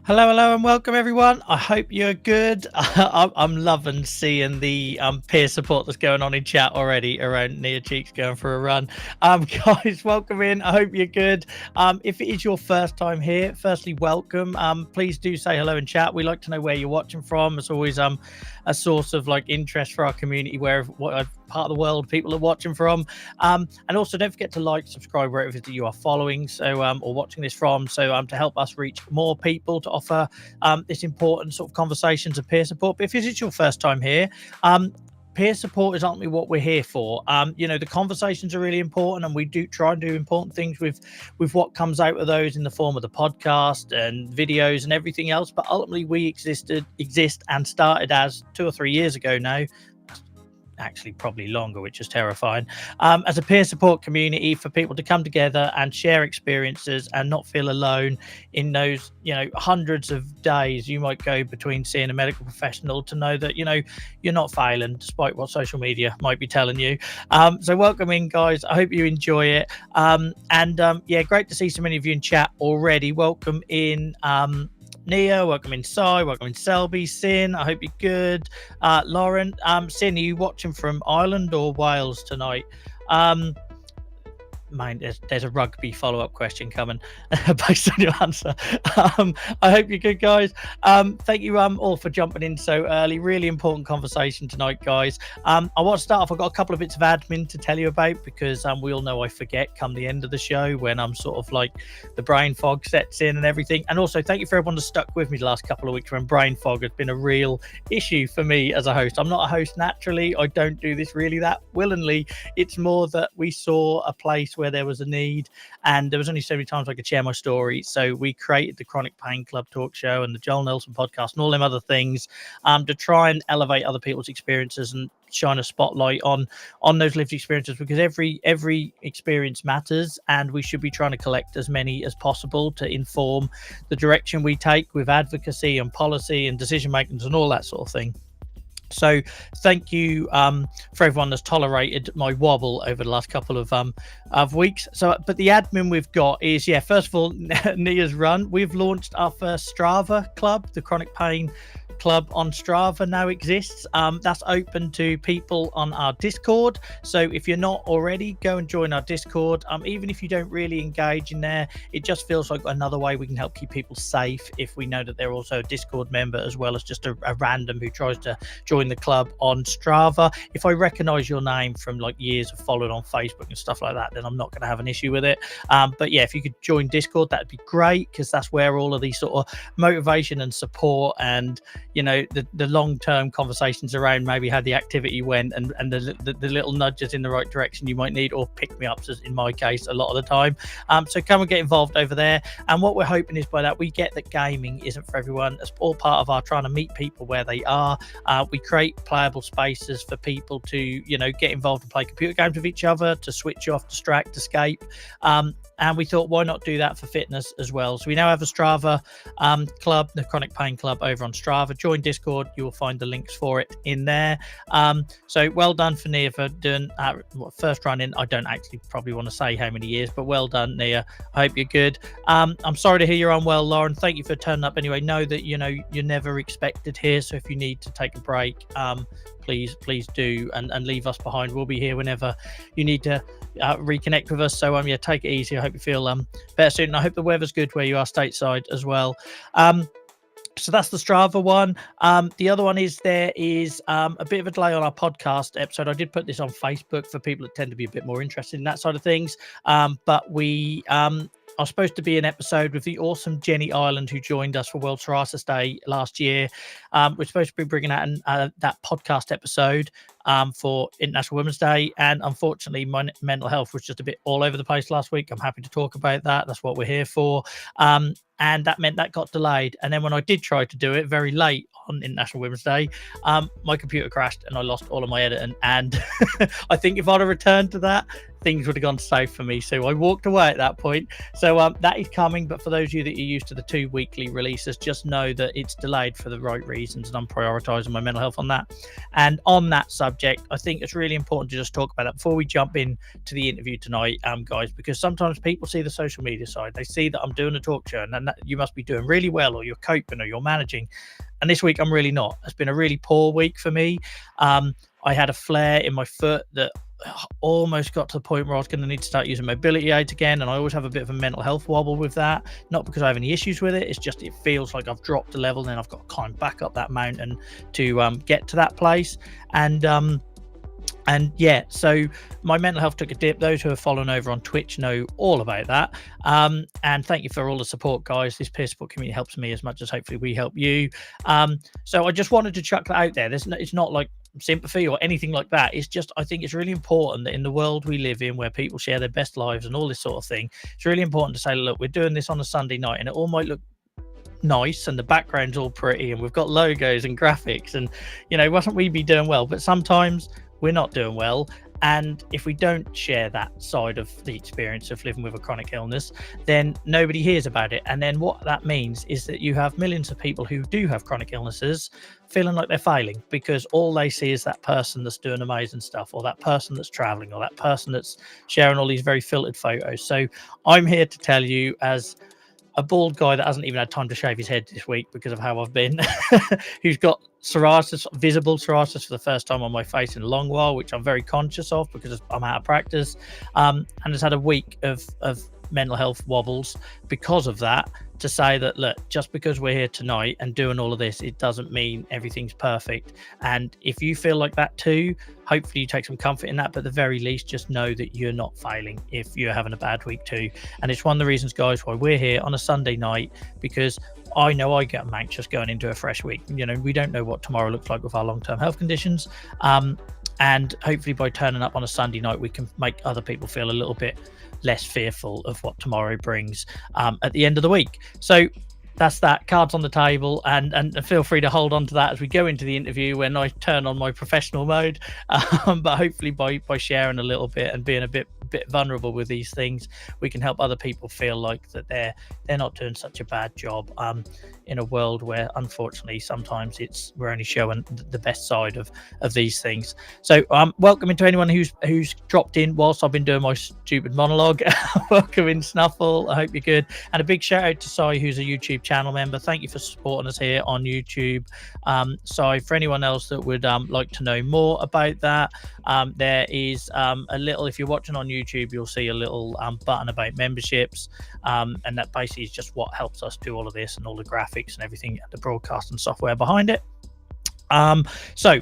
Hello, and welcome everyone. I hope you're good. I'm loving seeing the peer support that's going on in chat already around Nia Cheeks going for a run. Guys, welcome in. I hope you're good. If it is your first time here, firstly, welcome. Please do say hello in chat. We like to know where you're watching from. It's always a source of interest for our community, where what part of the world people are watching from. And also don't forget to like, subscribe wherever it is that you are following, or watching this from, to help us reach more people to offer this important sort of conversations and peer support. But if this is your first time here, peer support is ultimately what we're here for. The conversations are really important, and we do try and do important things with what comes out of those in the form of the podcast and videos and everything else. But ultimately we exist and started as 2 or 3 years ago now, actually probably longer, which is terrifying, as a peer support community for people to come together and share experiences and not feel alone in those hundreds of days you might go between seeing a medical professional, to know that you're not failing despite what social media might be telling you. So welcome in, guys. I hope you enjoy it. Great to see so many of you in chat already. Welcome in Nia, welcome in Sai, welcome in Selby, Sin, I hope you're good. Lauren, Sin, are you watching from Ireland or Wales tonight? Mind, there's a rugby follow-up question coming based on your answer. I hope you're good, guys. Thank you all for jumping in so early. Really important conversation tonight, guys. I want to start off. I've got a couple of bits of admin to tell you about, because we all know I forget come the end of the show, when I'm sort of the brain fog sets in and everything. And also thank you for everyone that's stuck with me the last couple of weeks, when brain fog has been a real issue for me as a host. I'm not a host naturally. I don't do this really that willingly. It's more that we saw a place where there was a need, and there was only so many times I could share my story, so we created the Chronic Pain Club talk show and the Joel Nelson podcast and all them other things, to try and elevate other people's experiences and shine a spotlight on those lived experiences, because every experience matters, and we should be trying to collect as many as possible to inform the direction we take with advocacy and policy and decision makings and all that sort of thing. So thank you for everyone that's tolerated my wobble over the last couple of weeks. But the admin we've got is, first of all, Nia's run. We've launched our first Strava club. The Chronic Pain Club on Strava now exists. That's open to people on our Discord. So if you're not already, go and join our Discord. Even if you don't really engage in there, it just feels like another way we can help keep people safe if we know that they're also a Discord member, as well as just a random who tries to join the club on Strava. If I recognize your name from years of following on Facebook and stuff like that, then I'm not going to have an issue with it. But if you could join Discord, that'd be great, because that's where all of these sort of motivation and support and the long-term conversations around maybe how the activity went and the little nudges in the right direction you might need, or pick-me-ups, as in my case a lot of the time. So come and get involved over there. And what we're hoping is, by that, we get that gaming isn't for everyone. It's all part of our trying to meet people where they are. We create playable spaces for people to get involved and play computer games with each other, to switch off, distract, escape. And we thought, why not do that for fitness as well? So we now have a Strava club, the Chronic Pain Club, over on Strava. Join Discord. You will find the links for it in there. So well done for Nia for doing first run in. I don't actually probably want to say how many years, but well done, Nia. I hope you're good. I'm sorry to hear you're unwell, Lauren. Thank you for turning up anyway. Know that you're never expected here. So if you need to take a break, please do, and leave us behind. We'll be here whenever you need to reconnect with us. So take it easy. I hope you feel better soon, and I hope the weather's good where you are stateside as well. So that's the Strava one. The other one is, there is a bit of a delay on our podcast episode. I did put this on Facebook for people that tend to be a bit more interested in that side of things. But we are supposed to be an episode with the awesome Jenny Ireland, who joined us for World Psoriasis Day last year. We're supposed to be bringing out that podcast episode for International Women's Day, and unfortunately my mental health was just a bit all over the place last week. I'm happy to talk about that. That's what we're here for. And that meant that got delayed. And then when I did try to do it very late on International Women's Day, my computer crashed and I lost all of my editing. And I think if I'd have returned to that, things would have gone safe for me. So I walked away at that point. So that is coming. But for those of you that are used to the 2 weekly releases, just know that it's delayed for the right reasons, and I'm prioritizing my mental health on that. And on that subject, I think it's really important to just talk about that before we jump in to the interview tonight, guys, because sometimes people see the social media side. They see that I'm doing a talk show, and then that you must be doing really well, or you're coping, or you're managing. And this week I'm really not. It's been a really poor week for me. I had a flare in my foot that almost got to the point where I was going to need to start using mobility aids again, and I always have a bit of a mental health wobble with that. Not because I have any issues with it, it's just it feels like I've dropped a level, and then I've got to climb back up that mountain to get to that place. And yeah, so my mental health took a dip. Those who have followed over on Twitch know all about that. And thank you for all the support, guys. This peer support community helps me as much as hopefully we help you. So I just wanted to chuck that out there. It's not like sympathy or anything like that. It's just, I think it's really important that in the world we live in, where people share their best lives and all this sort of thing, it's really important to say, look, we're doing this on a Sunday night, and it all might look nice and the background's all pretty and we've got logos and graphics, and mustn't we be doing well? But sometimes we're not doing well, and if we don't share that side of the experience of living with a chronic illness, then nobody hears about it. And then what that means is that you have millions of people who do have chronic illnesses feeling like they're failing, because all they see is that person that's doing amazing stuff, or that person that's traveling, or that person that's sharing all these very filtered photos. So I'm here to tell you, as a bald guy that hasn't even had time to shave his head this week because of how I've been, who's got psoriasis, visible psoriasis for the first time on my face in a long while, which I'm very conscious of because I'm out of practice, and has had a week of mental health wobbles because of that, to say that, look, just because we're here tonight and doing all of this, it doesn't mean everything's perfect. And if you feel like that too, hopefully you take some comfort in that, but at the very least, just know that you're not failing if you're having a bad week too. And it's one of the reasons, guys, why we're here on a Sunday night, because I know I get anxious going into a fresh week. We don't know what tomorrow looks like with our long-term health conditions. And hopefully by turning up on a Sunday night, we can make other people feel a little bit less fearful of what tomorrow brings at the end of the week. So that's that. Cards on the table, and feel free to hold on to that as we go into the interview when I turn on my professional mode. But hopefully by sharing a little bit and being a bit vulnerable with these things, we can help other people feel like that they're not doing such a bad job in a world where unfortunately sometimes we're only showing the best side of these things. So welcome to anyone who's dropped in whilst I've been doing my stupid monologue. Welcome in, Snuffle. I hope you're good, and a big shout out to Sai, who's a YouTube channel member. Thank you for supporting us here on YouTube. So for anyone else that would like to know more about that, there is a little, if you're watching on YouTube, you'll see a little button about memberships, and that basically is just what helps us do all of this and all the graphics and everything, the broadcast and software behind it. So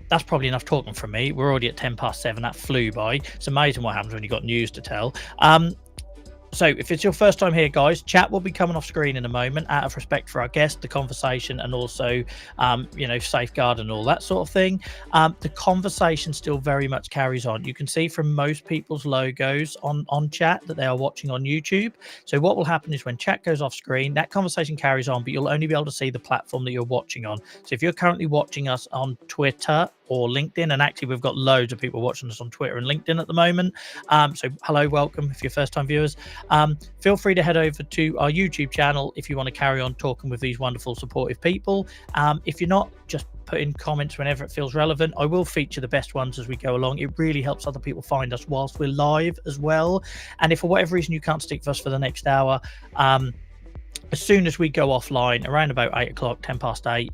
that's probably enough talking from me. We're already at 7:10. That flew by. It's amazing what happens when you've got news to tell. So if it's your first time here, guys, chat will be coming off screen in a moment out of respect for our guest, the conversation, and also, safeguard and all that sort of thing. The conversation still very much carries on. You can see from most people's logos on chat that they are watching on YouTube. So what will happen is when chat goes off screen, that conversation carries on, but you'll only be able to see the platform that you're watching on. So if you're currently watching us on Twitter or LinkedIn, and actually we've got loads of people watching us on Twitter and LinkedIn at the moment. So hello, welcome if you're first time viewers. Feel free to head over to our YouTube channel if you want to carry on talking with these wonderful supportive people. If you're not, just put in comments whenever it feels relevant. I will feature the best ones as we go along. It really helps other people find us whilst we're live as well. And if for whatever reason you can't stick with us for the next hour, as soon as we go offline around about 8 o'clock, 8:10,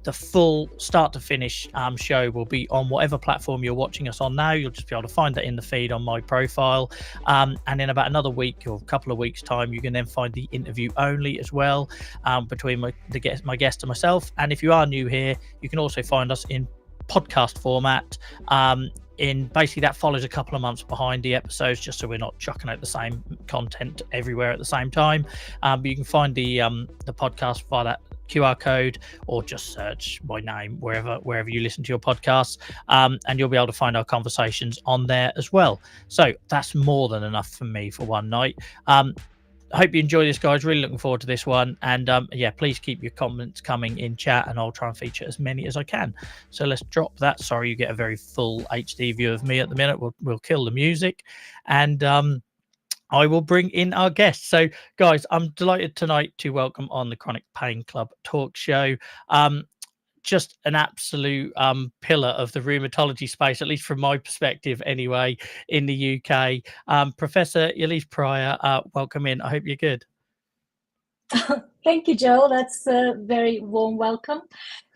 the full start to finish show will be on whatever platform you're watching us on now. You'll just be able to find that in the feed on my profile. And in about another week or a couple of weeks time, you can then find the interview only as well, between my guest and myself. And if you are new here, you can also find us in podcast format. In basically that follows a couple of months behind the episodes, just so we're not chucking out the same content everywhere at the same time. But you can find the podcast via that QR code, or just search my name wherever you listen to your podcasts, and you'll be able to find our conversations on there as well. So that's more than enough for me for one night. I hope you enjoy this, guys. Really looking forward to this one. And please keep your comments coming in chat, and I'll try and feature as many as I can. So let's drop that. Sorry, you get a very full HD view of me at the minute. We'll kill the music, and I will bring in our guests. So, guys, I'm delighted tonight to welcome on the Chronic Pain Club talk show. Just an absolute pillar of the rheumatology space, at least from my perspective anyway, in the UK. Professor Yeliz Prior, welcome in. I hope you're good. Thank you, Joe. That's a very warm welcome.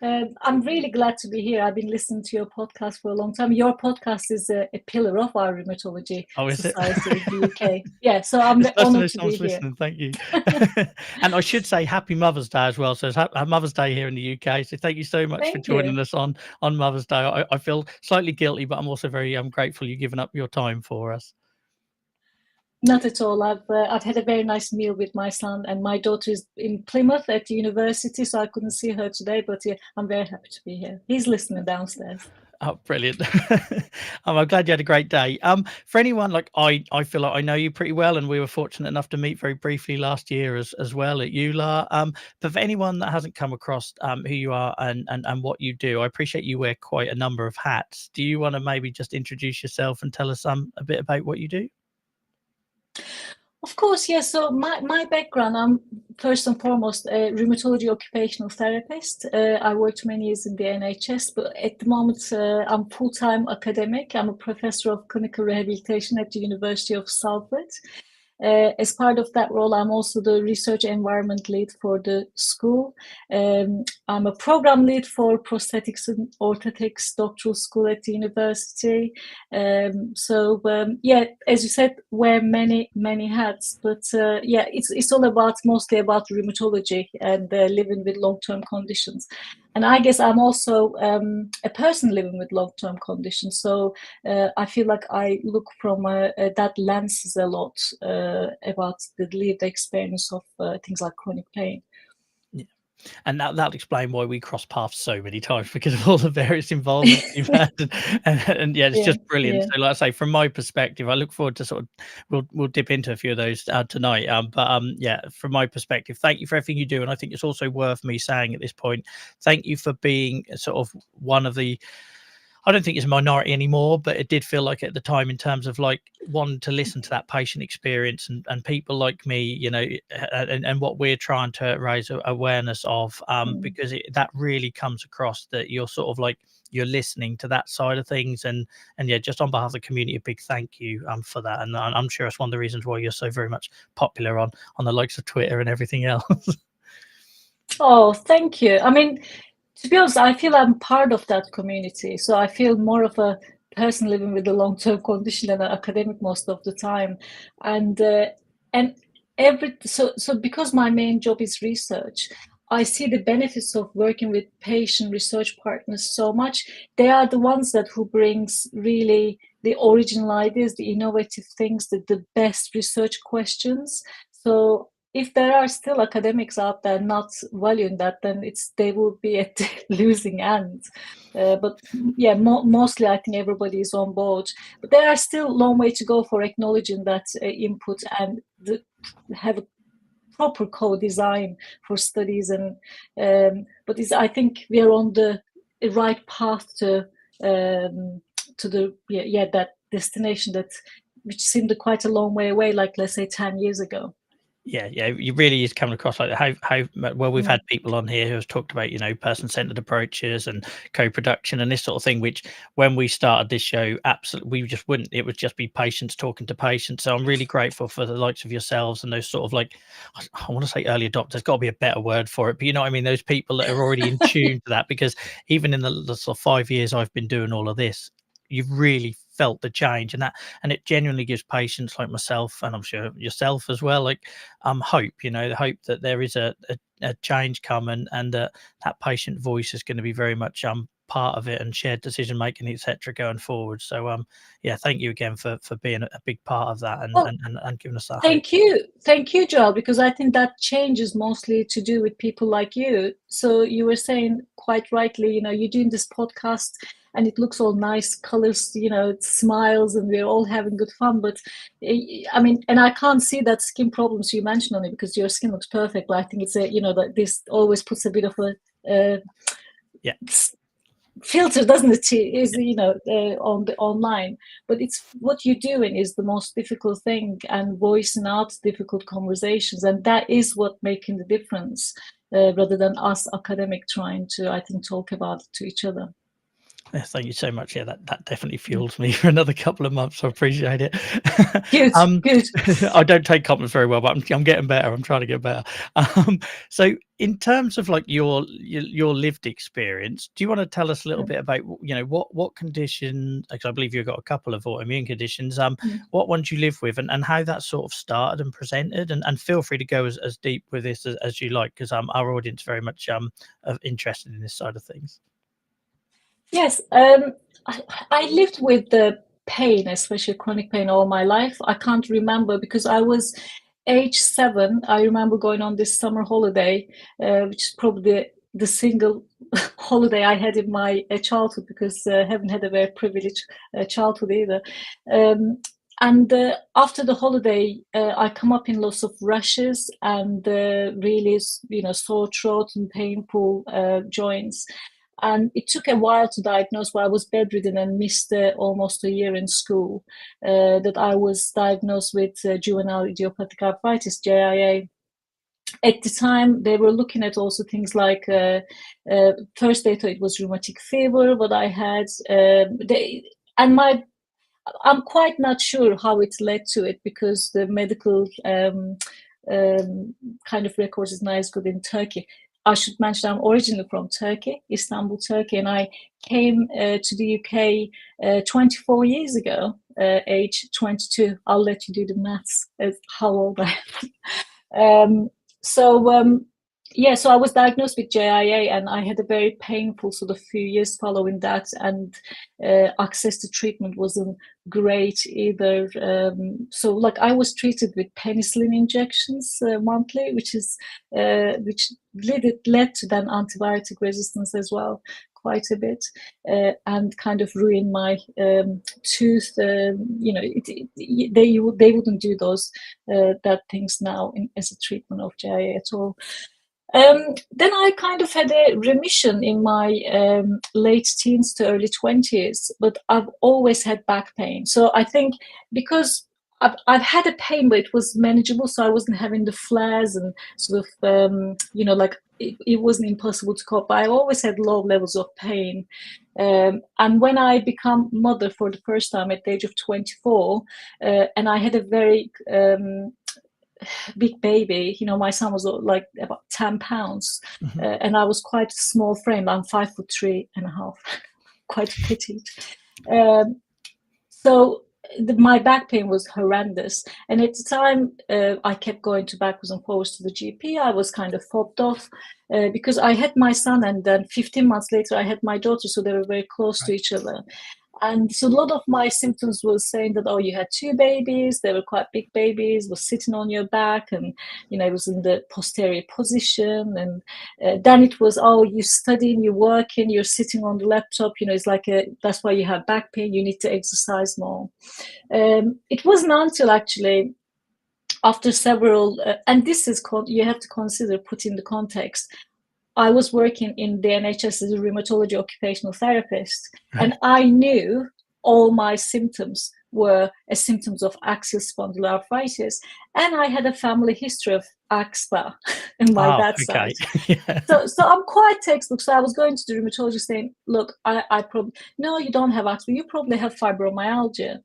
I'm really glad to be here. I've been listening to your podcast for a long time. Your podcast is a pillar of our rheumatology Oh, is it? society in the UK. Yeah, so I'm It's nice to know honored to be someone's here. listening. Thank you. And I should say Happy Mother's Day as well. So it's Mother's Day here in the UK. So thank you so much for Thank you. joining us on Mother's Day. I feel slightly guilty, but I'm also very grateful you've given up your time for us. Not at all. I've had a very nice meal with my son, and my daughter is in Plymouth at the university, so I couldn't see her today. But yeah, I'm very happy to be here. He's listening downstairs. Oh, brilliant. I'm glad you had a great day. For anyone like I feel like I know you pretty well, and we were fortunate enough to meet very briefly last year as well at ULA. But for anyone that hasn't come across who you are and what you do, I appreciate you wear quite a number of hats. Do you want to maybe just introduce yourself and tell us a bit about what you do? Of course, yes. So my background, I'm first and foremost a rheumatology occupational therapist. I worked many years in the NHS, but at the moment I'm full-time academic. I'm a professor of clinical rehabilitation at the University of Salford. As part of that role, I'm also the research environment lead for the school. I'm a program lead for prosthetics and orthotics doctoral school at the university. Yeah, as you said, wear many hats, but yeah, it's all about mostly about rheumatology and living with long-term conditions. And I guess I'm also a person living with long-term conditions, so I feel like I look from that lenses a lot about the lived experience of things like chronic pain. Yeah. And that'll explain why we cross paths so many times, because of all the various involvements you've had, and yeah, it's Yeah, just brilliant. yeah. So, like I say, from my perspective, I look forward to sort of we'll dip into a few of those tonight. But yeah, from my perspective, thank you for everything you do, and I think it's also worth me saying at this point, thank you for being sort of one of the. I don't think it's a minority anymore, but it did feel like at the time in terms of like wanting to listen to that patient experience and people like me, you know, and what we're trying to raise awareness of, Mm. because that really comes across that you're sort of like you're listening to that side of things, and yeah, just on behalf of the community, a big thank you for that, and I'm sure it's one of the reasons why you're so very much popular on the likes of Twitter and everything else. Oh, thank you. I mean, to be honest, I feel I'm part of that community. So I feel more of a person living with a long-term condition than an academic most of the time. And and so because my main job is research, I see the benefits of working with patient research partners so much. They are the ones that who brings really the original ideas, the innovative things, the best research questions. So if there are still academics out there not valuing that, then they will be at the losing end. But yeah, mostly I think everybody is on board. But there are still a long way to go for acknowledging that input and have a proper co-design for studies. And but I think we are on the right path to the that destination which seemed quite a long way away, like let's say 10 years ago. Yeah, it really is coming across like how well we've had people on here who have talked about, you know, person-centered approaches and co-production and this sort of thing, which when we started this show, absolutely we just wouldn't. It would just be patients talking to patients. So I'm really grateful for the likes of yourselves and those sort of like, I want to say early adopters. There's got to be a better word for it, but you know what I mean. Those people that are already in tune to that, because even in the sort of 5 years I've been doing all of this, you've really felt the change, and it genuinely gives patients like myself, and I'm sure yourself as well, like hope, you know, the hope that there is a change coming, and that patient voice is going to be very much part of it, and shared decision making, etc., going forward. So yeah, thank you again for being a big part of that, Well, and giving us that hope. thank you, Joel, because I think that change is mostly to do with people like you. So you were saying quite rightly, you know, you're doing this podcast and it looks all nice, colors, you know, it smiles, and we're all having good fun. But I mean, and I can't see that skin problems you mentioned on it because your skin looks perfect. But I think it's you know, that this always puts a bit of a Yeah. filter, doesn't it? Is, you know, on the online, but it's what you're doing is the most difficult thing, and voicing out difficult conversations, and that is what making the difference, rather than us academic trying to, I think, talk about it to each other. Yeah, thank you so much. Yeah, that definitely fuels me for another couple of months. I appreciate it. Good, good. I don't take compliments very well, but I'm getting better. I'm trying to get better. So in terms of like your lived experience, do you want to tell us a little bit about, you know, what condition, because I believe you've got a couple of autoimmune conditions, what ones you live with, and how that sort of started and presented, and feel free to go as deep with this as you like, because our audience very much interested in this side of things. Yes, I lived with the pain, especially chronic pain, all my life. I can't remember because I was age 7. I remember going on this summer holiday, which is probably the single holiday I had in my childhood, because I haven't had a very privileged childhood either. And after the holiday, I come up in lots of rashes and really, sore throat and painful joints. And it took a while to diagnose, but I was bedridden and missed almost a year in school. That I was diagnosed with juvenile idiopathic arthritis, JIA. At the time, they were looking at also things like, first they thought it was rheumatic fever, but I had, I'm quite not sure how it led to it, because the medical kind of records is not as good in Turkey. I should mention I'm originally from Turkey, Istanbul, Turkey, and I came to the UK 24 years ago, age 22. I'll let you do the maths as how old I am. So I was diagnosed with JIA, and I had a very painful sort of few years following that, and access to treatment wasn't great either. So like I was treated with penicillin injections monthly, which led to then antibiotic resistance as well, quite a bit, and kind of ruined my tooth. They wouldn't do those that things now as a treatment of JIA at all. Then I kind of had a remission in my late teens to early 20s, but I've always had back pain. So I think because I've had a pain, but it was manageable, so I wasn't having the flares and sort of, like it wasn't impossible to cope. I always had low levels of pain. And when I became mother for the first time at the age of 24, and I had a very big baby, my son was like about 10 pounds, and I was quite a small frame. I'm 5'3.5", quite petite. So my back pain was horrendous, and at the time I kept going backwards and forwards to the GP. I was kind of fobbed off because I had my son, and then 15 months later I had my daughter, so they were very close to each other. And so a lot of my symptoms was saying that, oh, you had 2 babies, they were quite big babies, was sitting on your back, and, it was in the posterior position. And then it was, oh, you're studying, you're working, you're sitting on the laptop, it's like, that's why you have back pain, you need to exercise more. It wasn't until actually after several, and this is called, you have to consider, put in the context, I was working in the NHS as a rheumatology occupational therapist, and I knew all my symptoms were symptoms of axial spondyloarthritis, and I had a family history of axSpA in my dad's side. Yeah. So I'm quite textbook. So I was going to the rheumatologist saying, look, I probably, no, you don't have axSpA, you probably have fibromyalgia.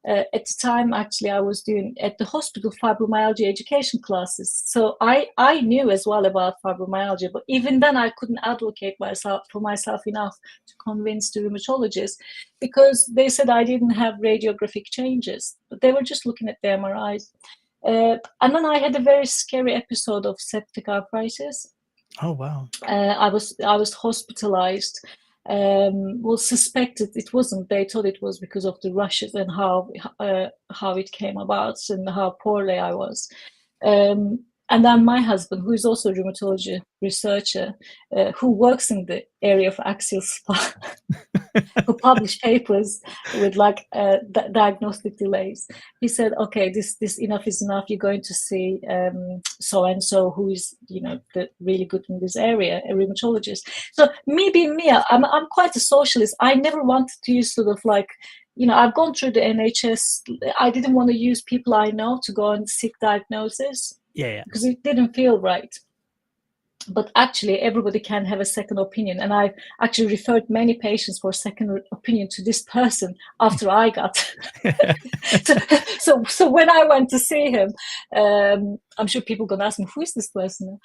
At the time, actually, I was doing at the hospital fibromyalgia education classes. So I knew as well about fibromyalgia, but even then I couldn't advocate for myself enough to convince the rheumatologist, because they said I didn't have radiographic changes, but they were just looking at the MRIs. And then I had a very scary episode of septic arthritis. Oh, wow. I was hospitalized. Suspected it wasn't. They thought it was because of the rushes and how it came about and how poorly I was. And then my husband, who is also a rheumatology researcher, who works in the area of axial SpA, who published papers with like diagnostic delays, he said, okay, this enough is enough. You're going to see so and so, who is really good in this area, a rheumatologist. So me being me, I'm quite a socialist. I never wanted to use sort of like, I've gone through the NHS. I didn't want to use people I know to go and seek diagnosis. Yeah. Because it didn't feel right. but actually everybody can have a second opinion, and I've actually referred many patients for second opinion to this person after I got so when I went to see him, I'm sure people are gonna ask me, who is this person?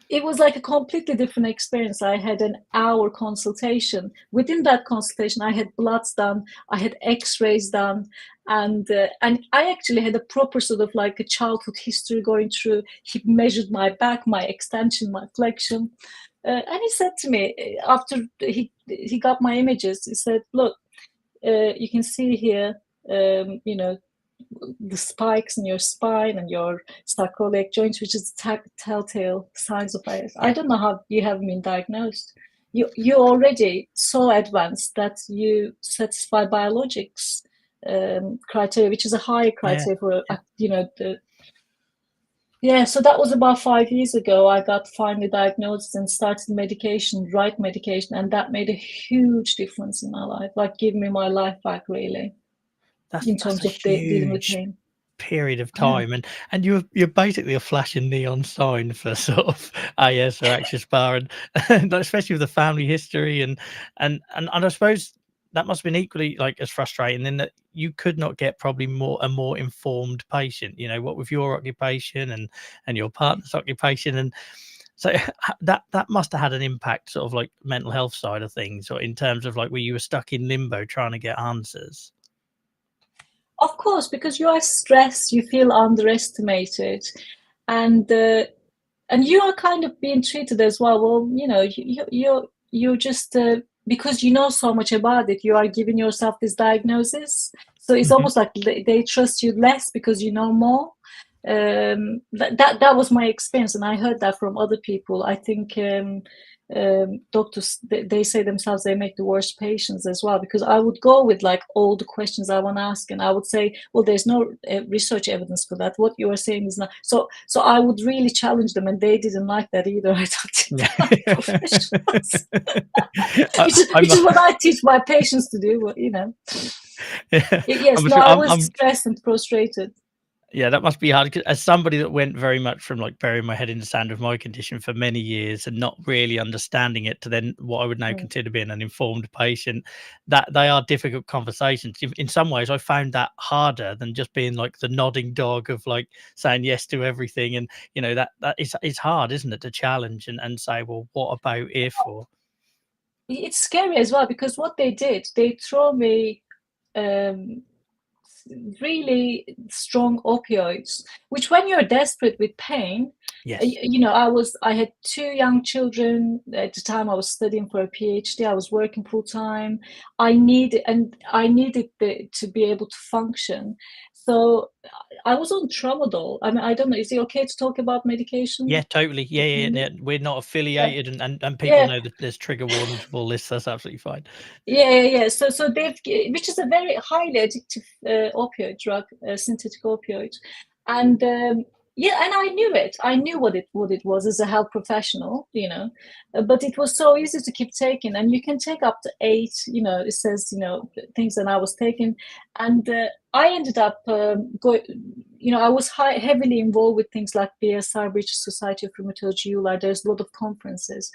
It was like a completely different experience. I had an hour consultation. Within that consultation, I had bloods done, I had x-rays done, and I actually had a proper sort of like a childhood history going through. He measured my back, my extension, my flexion, and he said to me after he got my images, he said, look, you can see here, you know, the spikes in your spine and your sacroiliac joints, which is the telltale signs of IS. I Yeah. don't know how you haven't been diagnosed. You're already so advanced that you satisfy biologics criteria, which is a higher criteria for, you know, so that was about 5 years ago. I got finally diagnosed and started medication, right medication, and that made a huge difference in my life, like giving me my life back, really, in That's terms a of dealing with huge pain. period of Yeah. time, and you're basically a flashing neon sign for sort of AS or axSpA, and especially with the family history, and I suppose that must have been equally like as frustrating in that you could not get probably a more informed patient, you know, what with your occupation and your partner's occupation, and so that must have had an impact sort of like mental health side of things, or in terms of like where you were stuck in limbo trying to get answers. Of course, because you are stressed, you feel underestimated, and you are kind of being treated as well. Well, you know, you're just because you know so much about it, you are giving yourself this diagnosis. So it's Mhm. almost like they trust you less because you know more. That was my experience, and I heard that from other people. I think doctors, they say themselves they make the worst patients as well, because I would go with like all the questions I want to ask, and I would say, well, there's no research evidence for that, what you are saying is not so I would really challenge them, and they didn't like that either. I thought they're not professionals. Which is what I teach my patients to do, you know. Yes, no, I was I'm stressed and frustrated. Yeah, that must be hard, 'cause as somebody that went very much from like burying my head in the sand with my condition for many years and not really understanding it, to then what I would now Mm. consider being an informed patient, that they are difficult conversations. In some ways, I found that harder than just being like the nodding dog of like saying yes to everything. And you know, that is it's hard, isn't it, to challenge and say, well, what about if, or It's scary as well, because what they did, they throw me um, really strong opioids, which when you're desperate with pain, yes. you know, I had two young children at the time. I was studying for a PhD. I was working full time. I needed to be able to function. So I was on tramadol. I mean, I don't know. Is it okay to talk about medication Yeah, totally. Yeah, yeah, openly? yeah. We're not Yeah, affiliated, and people yeah. know that there's trigger warnings for all this. That's absolutely fine. Yeah. So which is a very highly addictive opioid drug, synthetic opioid, and and I knew it. I knew what it was as a health professional, you know, but it was so easy to keep taking, and you can take up to 8. You know, it says, you know, things that I was taking, and I ended up going. You know, I was heavily involved with things like BSR, British Society of Rheumatology, ULI. There's a lot of conferences,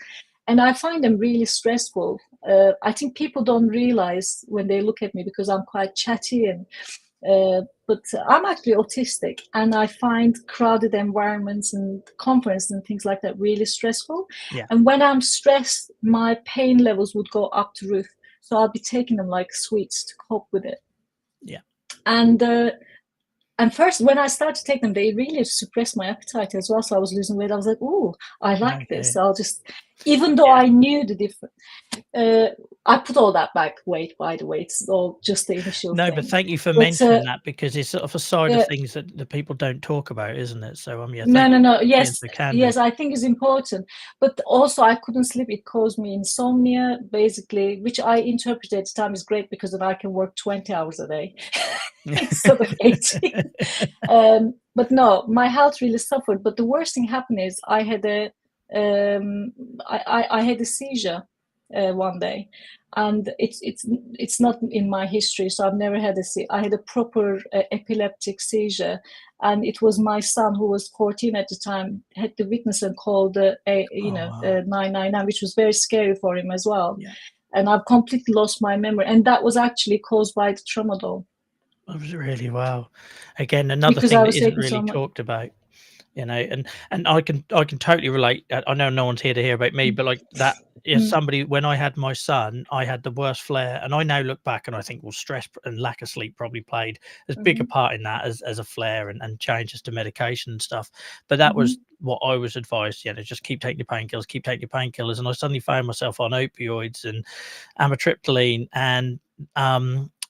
and I find them really stressful. I think people don't realize when they look at me, because I'm quite chatty, and but I'm actually autistic, and I find crowded environments and conferences and things like that really stressful. Yeah, And when I'm stressed, my pain levels would go up to roof. So I'll be taking them like sweets to cope with it. yeah. And first, when I started taking them, they really suppressed my appetite as well. So I was losing weight. I was like, "Oh, I like this." Okay. So I'll just, even though Yeah. I knew the difference, uh, I put all that back weight, by the way. It's all just the initial No, but thing. thank you for But mentioning that, because it's sort of a side of uh, things that the people don't talk about, isn't it? So, yeah, no, thank no, you no. for being Yes, so candid. yes, I think it's important. But also, I couldn't sleep. It caused me insomnia, basically, which I interpreted at the time is great, because then I can work 20 hours a day instead of 18. But no, my health really suffered. But the worst thing happened is I had a I had a seizure. one day, and it's not in my history, so I've never had I had a proper epileptic seizure, and it was my son, who was 14 at the time, had to witness and called 999, which was very scary for him as well. Yeah. And I've completely lost my memory, and that was actually caused by the tramadol. That was really wow. Again, another Because thing I that was isn't taking really so much. talked about, and I can totally relate. I know no one's here to hear about me, but like that is somebody. When I had my son, I had the worst flare, and I now look back and I think, well, stress and lack of sleep probably played as big a part in that as a flare, and changes to medication and stuff. But that was what I was advised. Just keep taking your painkillers, keep taking your painkillers, and I suddenly found myself on opioids and amitriptyline and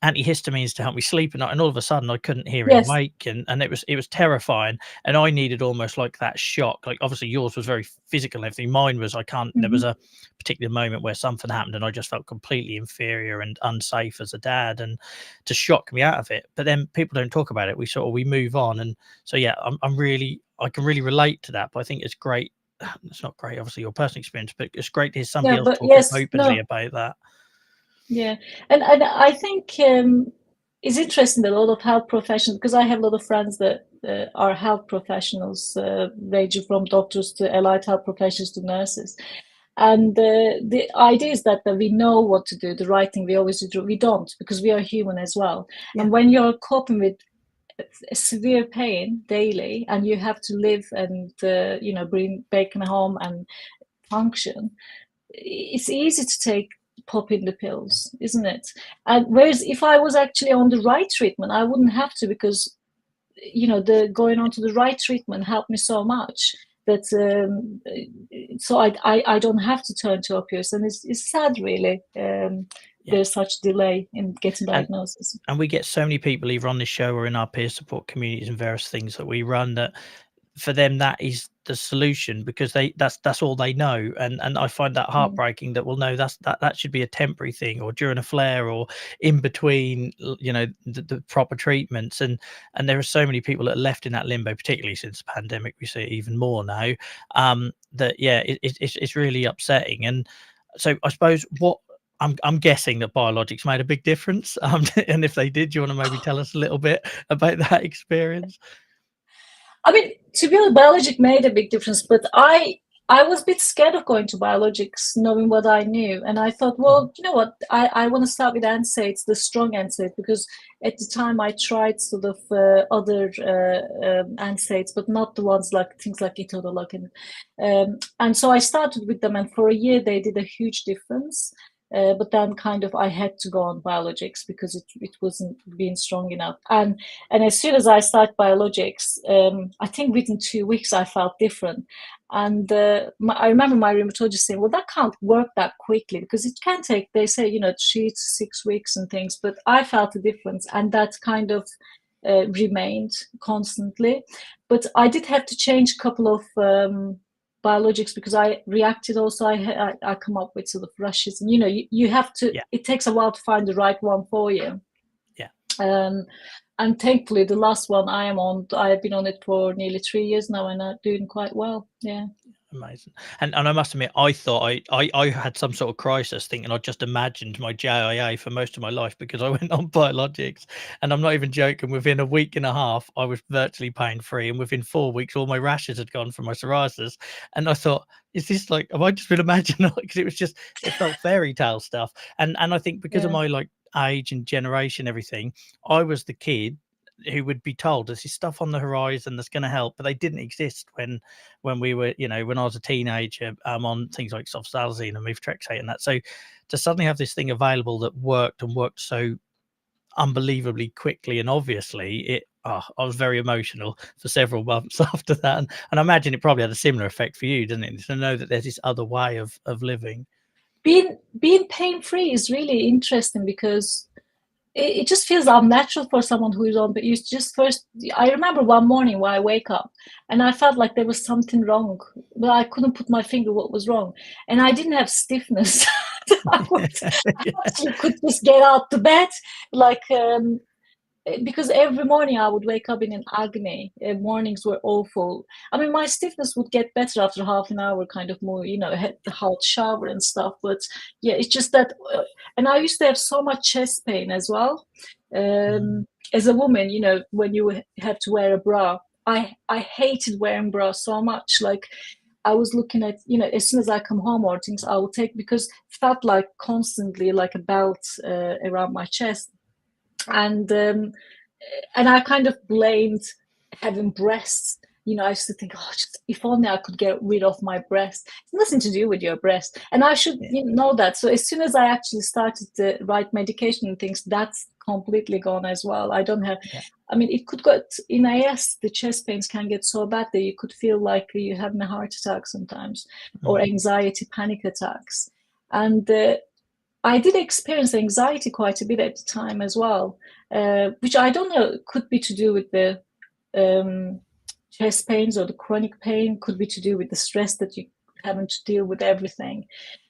antihistamines to help me sleep at night, and all of a sudden I couldn't hear him Yes. wake, and it was terrifying, and I needed almost like that shock. Like, obviously yours was very physical and everything, mine was there was a particular moment where something happened and I just felt completely inferior and unsafe as a dad, and to shock me out of it. But then people don't talk about it, we move on. And so yeah, I can really relate to that. But I think it's great, it's not great obviously your personal experience, but it's great to hear somebody else But talking yes, openly no. about that. Yeah, and I think it's interesting that a lot of health professionals, because I have a lot of friends that are health professionals, ranging from doctors to allied health professionals to nurses, and the idea is that we know what to do, the right thing we always do. We don't, because we are human as well. Yeah. And when you're coping with severe pain daily, and you have to live and bring bacon home and function, it's easy to take pop in the pills, isn't it? And whereas if I was actually on the right treatment, I wouldn't have to, because the going on to the right treatment helped me so much that so I don't have to turn to opioids. And it's sad, really. There's such delay in getting diagnosis. And we get so many people either on this show or in our peer support communities and various things that we run, that for them that is the solution, because that's all they know. And I find that heartbreaking, that, well, no, that should be a temporary thing, or during a flare, or in between the proper treatments. And there are so many people that are left in that limbo, particularly since the pandemic. We see it even more now. That it's really upsetting. And so I suppose what I'm guessing that biologics made a big difference. And if they did, do you want to maybe tell us a little bit about that experience? I mean, to be honest, biologic made a big difference, but I was a bit scared of going to biologics, knowing what I knew. And I thought, well, you know what, I want to start with NSAIDs, the strong NSAIDs, because at the time I tried sort of other NSAIDs, but not the ones like things like Itodolog. And so I started with them, and for a year they did a huge difference. But then kind of I had to go on biologics because it wasn't being strong enough. And as soon as I started biologics, I think within 2 weeks I felt different. And I remember my rheumatologist saying, well, that can't work that quickly, because it can take, they say, 3 to 6 weeks and things. But I felt a difference, and that kind of remained constantly. But I did have to change a couple of biologics, because I reacted also. I come up with sort of rushes, and you have to, it takes a while to find the right one for you. And thankfully the last one I have been on it for nearly 3 years now, and I'm doing quite well. Amazing. And I must admit, I thought I had some sort of crisis, thinking I just imagined my JIA for most of my life, because I went on biologics. And I'm not even joking, within a week and a half I was virtually pain free, and within 4 weeks all my rashes had gone from my psoriasis. And I thought, is this like, have I just been imagining? Because it felt fairy tale stuff. And I think because of my like age and generation, everything, I was the kid who would be told there's this stuff on the horizon that's going to help, but they didn't exist when we were, when I was a teenager, on things like sulfasalazine and methotrexate and that. So to suddenly have this thing available that worked so unbelievably quickly and obviously, I was very emotional for several months after that. And I imagine it probably had a similar effect for you, didn't it, to know that there's this other way of living. Being pain-free is really interesting, because it just feels unnatural for someone who is on. But I remember one morning when I wake up and I felt like there was something wrong, but I couldn't put my finger what was wrong. And I didn't have stiffness. I actually could just get out to bed, like because every morning I would wake up in an agony. Mornings were awful. I mean, my stiffness would get better after half an hour, kind of more, had the hot shower and stuff. But yeah, it's just that, and I used to have so much chest pain as well. As a woman, when you have to wear a bra, I hated wearing bra so much. Like, I was looking at, as soon as I come home or things, I would take, because it felt like constantly like a belt around my chest. And I kind of blamed having breasts. I used to think, oh, just if only I could get rid of my breast. It's nothing to do with your breast, and I should know that. So as soon as I actually started the right medication and things, that's completely gone as well. I don't have. I mean, it could go in AS. The chest pains can get so bad that you could feel like you're having a heart attack sometimes, or anxiety, panic attacks, and I did experience anxiety quite a bit at the time as well, which I don't know, could be to do with the chest pains or the chronic pain, could be to do with the stress that you having to deal with everything.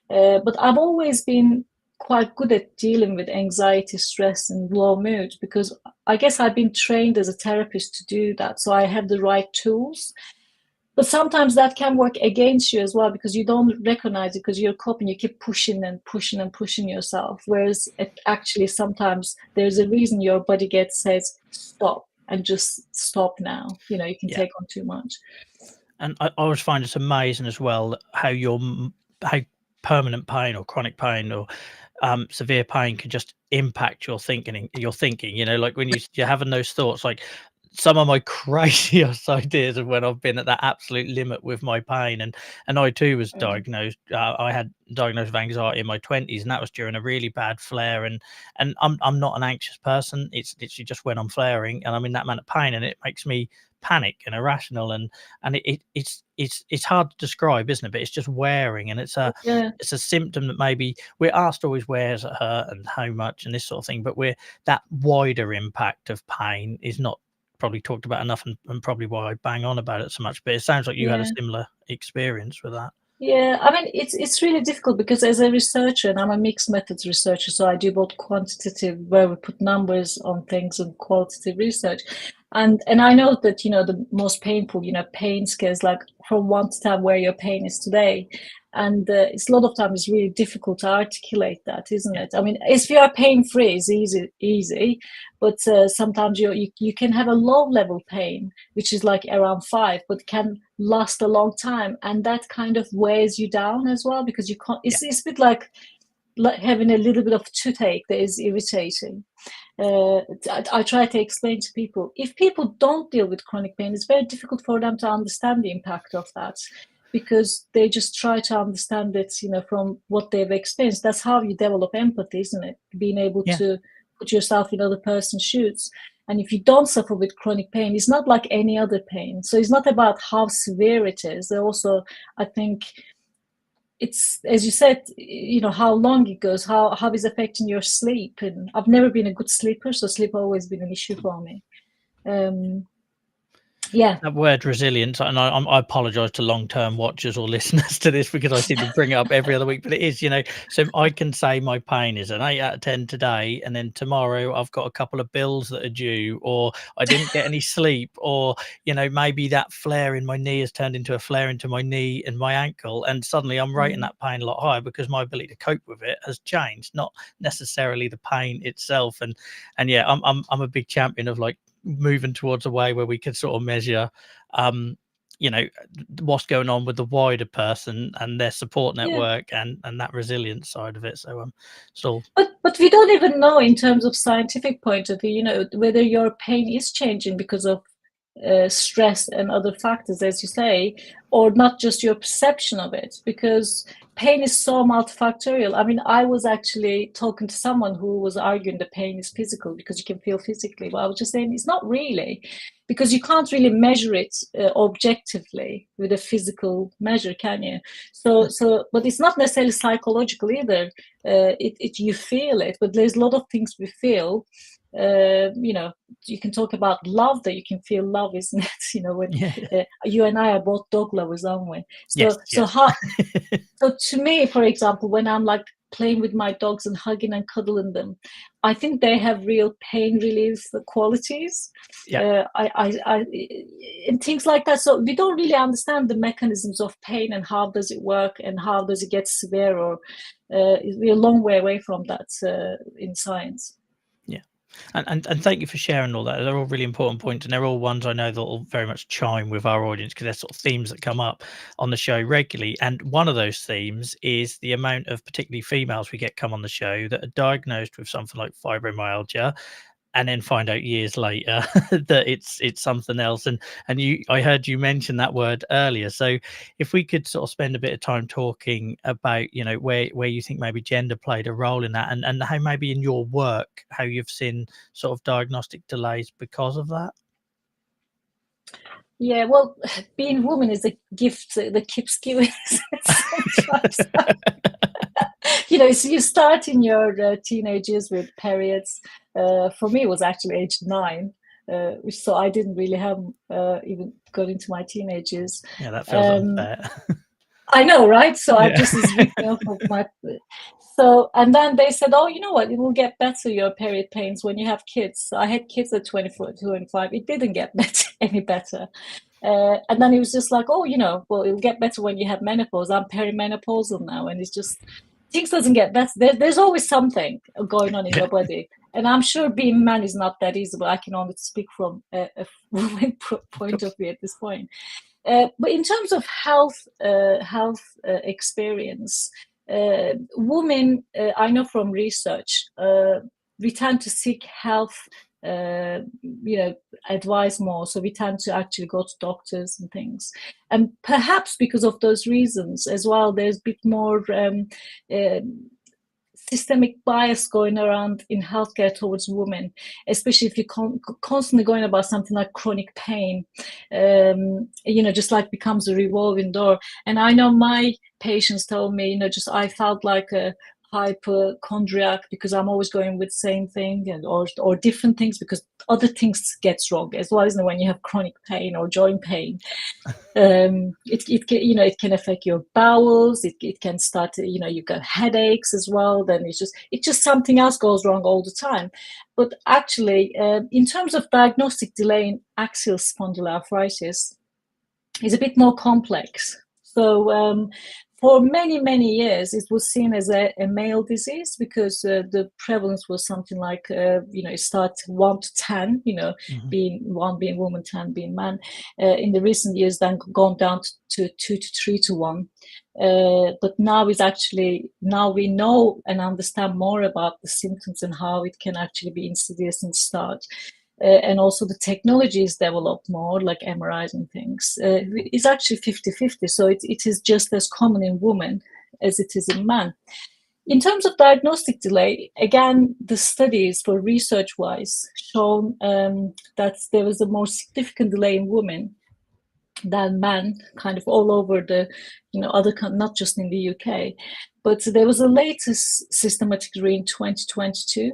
But I've always been quite good at dealing with anxiety, stress, and low mood, because I guess I've been trained as a therapist to do that. So I have the right tools. But sometimes that can work against you as well, because you don't recognize it, because you're coping, you keep pushing and pushing and pushing yourself. Whereas actually sometimes there's a reason your body says, stop, and just stop now. You can take on too much. And I always find it's amazing as well how permanent pain or chronic pain or severe pain can just impact your thinking. Like when you're having those thoughts, like some of my craziest ideas of when I've been at that absolute limit with my pain, and I too was diagnosed. I had diagnosed with anxiety in my 20s, and that was during a really bad flare. And I'm not an anxious person. It's literally just when I'm flaring and I'm in that amount of pain, and it makes me panic and irrational, and it's hard to describe, isn't it? But it's just wearing, and it's a symptom that maybe we're asked always, where's it hurt and how much and this sort of thing, but that wider impact of pain is not probably talked about enough, and probably why I bang on about it so much. But it sounds like you had a similar experience with that. Yeah, I mean, it's really difficult, because as a researcher, and I'm a mixed methods researcher, so I do both quantitative, where we put numbers on things, and qualitative research. And I know that, the most painful, pain scales, like from 1 to 10, where your pain is today. And it's a lot of times really difficult to articulate that, isn't it? I mean, if you are pain-free, it's easy, but sometimes you can have a low-level pain, which is like around 5, but can last a long time, and that kind of wears you down as well, because you can't. It's a bit like having a little bit of toothache that is irritating. I try to explain to people, if people don't deal with chronic pain, it's very difficult for them to understand the impact of that, because they just try to understand it, from what they've experienced. That's how you develop empathy, isn't it? Being able to put yourself in other person's shoes. And if you don't suffer with chronic pain, it's not like any other pain. So it's not about how severe it is. Also, I think it's, as you said, how long it goes, how it's affecting your sleep. And I've never been a good sleeper, so sleep always been an issue for me. That word resilience, and I apologize to long-term watchers or listeners to this, because I seem to bring it up every other week, but it is, so I can say my pain is an 8 out of 10 today, and then tomorrow I've got a couple of bills that are due, or I didn't get any sleep, or maybe that flare in my knee has turned into a flare into my knee and my ankle, and suddenly I'm rating that pain a lot higher, because my ability to cope with it has changed, not necessarily the pain itself. And yeah, I'm a big champion of like moving towards a way where we could sort of measure what's going on with the wider person and their support network and that resilience side of it. So but we don't even know, in terms of scientific point of view, whether your pain is changing because of stress and other factors, as you say, or not just your perception of it, because pain is so multifactorial. I mean, I was actually talking to someone who was arguing that pain is physical because you can feel physically. Well, I was just saying it's not really, because you can't really measure it objectively with a physical measure, can you? So, but it's not necessarily psychological either. You feel it, but there's a lot of things we feel. You can talk about love, that you can feel love, isn't it? When you and I are both dog lovers, aren't we? So to me, for example, when I'm like playing with my dogs and hugging and cuddling them, I think they have real pain relief qualities. Yeah. And things like that. So we don't really understand the mechanisms of pain and how does it work and how does it get severe, or we're a long way away from that in science. Yeah. And thank you for sharing all that. They're all really important points, and they're all ones I know that will very much chime with our audience, because they're sort of themes that come up on the show regularly. And one of those themes is the amount of particularly females we get come on the show that are diagnosed with something like fibromyalgia, and then find out years later that it's something else. And I heard you mention that word earlier. So if we could sort of spend a bit of time talking about, where you think maybe gender played a role in that, and how maybe in your work, how you've seen sort of diagnostic delays because of that. Yeah, well, being woman is a gift that keeps giving sometimes. So you start in your teenage years with periods. For me, it was actually age 9, so I didn't really have even got into my teenage years. Yeah, that feels unfair. I know, right? So Yeah. I just was ripping off of my. So, and then they said, oh, you know what? It will get better, your period pains, when you have kids. So I had kids at 24, 25. It didn't get any better. And then it was just like, oh, well, it'll get better when you have menopause. I'm perimenopausal now, and it's just, things doesn't get better. There's always something going on in your body. And I'm sure being a man is not that easy, but I can only speak from a woman point of view at this point. But in terms of health experience, women, I know from research, we tend to seek health advice more, so we tend to actually go to doctors and things, and perhaps because of those reasons as well, there's a bit more systemic bias going around in healthcare towards women, especially if you're constantly going about something like chronic pain, just like becomes a revolving door. And I know my patients told me, just I felt like a hypochondriac because I'm always going with the same thing, and or different things, because other things gets wrong as well, isn't it? When you have chronic pain or joint pain, it can affect your bowels. It can start, you got headaches as well. Then it's just something else goes wrong all the time. But actually, in terms of diagnostic delay in axial spondyloarthritis, is a bit more complex. So for many, many years, it was seen as a male disease, because the prevalence was something like, it starts 1 to 10, being 1 being woman, 10 being man. In the recent years, then gone down to 2 to 3 to 1. But now we know and understand more about the symptoms and how it can actually be insidious and start. And also the technology is developed more, like MRIs and things. It's actually 50-50, so it is just as common in women as it is in men. In terms of diagnostic delay, again, the studies for research-wise shown that there was a more significant delay in women than men, kind of all over the, other, not just in the UK. But there was a latest systematic review in 2022,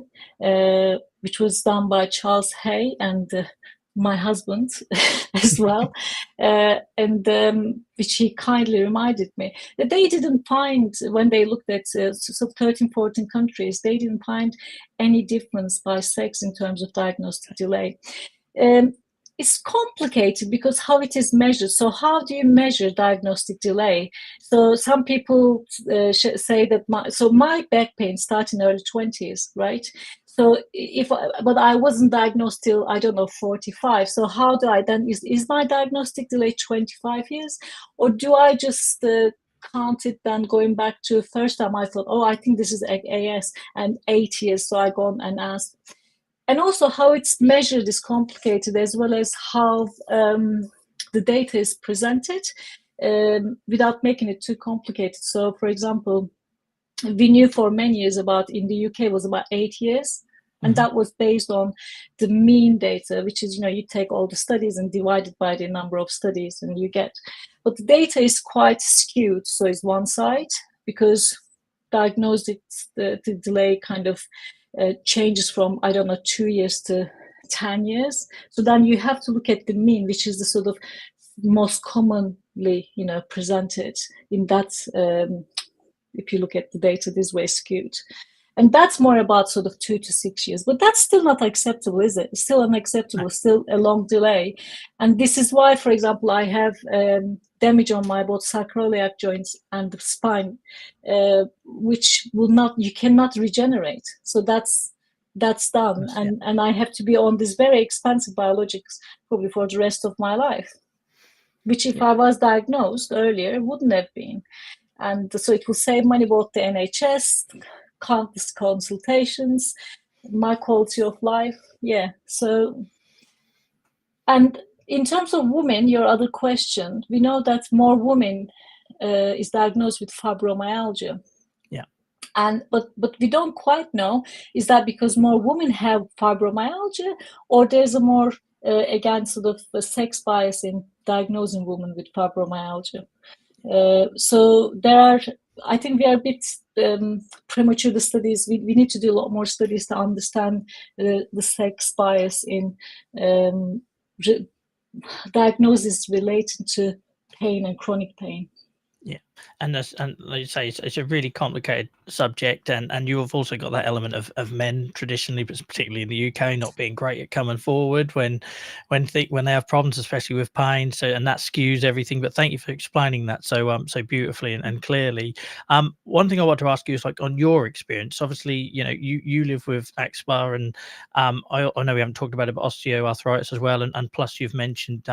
which was done by Charles Hay and my husband as well, and which he kindly reminded me that they didn't find, when they looked at 13, 14 countries, they didn't find any difference by sex in terms of diagnostic delay. It's complicated because how it is measured. So how do you measure diagnostic delay? So some people say that my back pain started in early 20s, right? So but I wasn't diagnosed till, I don't know, 45. So how do I then, is my diagnostic delay 25 years? Or do I just count it then going back to the first time I thought, oh, I think this is AS, and 8 years. So I go on and ask. And also how it's measured is complicated, as well as how the data is presented without making it too complicated. So, for example, we knew for many years in the UK was about 8 years. And that was based on the mean data, which is, you take all the studies and divide it by the number of studies and you get. But the data is quite skewed. So it's one side, because diagnostic the delay kind of changes from, I don't know, 2 years to 10 years. So then you have to look at the mean, which is the sort of most commonly, presented in that if you look at the data this way skewed. And that's more about sort of 2 to 6 years, but that's still not acceptable, is it? It's still unacceptable, still a long delay. And this is why, for example, I have damage on my both sacroiliac joints and the spine, which you cannot regenerate. So that's done. And I have to be on these very expensive biologics probably for the rest of my life, which if I was diagnosed earlier, wouldn't have been. And so it will save money, both the NHS, countless consultations, my quality of life. Yeah. So, and in terms of women, your other question, we know that more women is diagnosed with fibromyalgia. Yeah. And but we don't quite know, is that because more women have fibromyalgia, or there's a more again sort of a sex bias in diagnosing women with fibromyalgia. So there are, I think we are a bit premature, the studies. We need to do a lot more studies to understand the sex bias in diagnosis related to pain and chronic pain. Yeah, and like you say, it's a really complicated subject, and you have also got that element of men traditionally, but particularly in the UK, not being great at coming forward when they have problems, especially with pain. So, and that skews everything. But thank you for explaining that so beautifully and clearly. One thing I want to ask you is, like, on your experience. Obviously, you live with axSpA, and I know we haven't talked about it, but osteoarthritis as well, and plus you've mentioned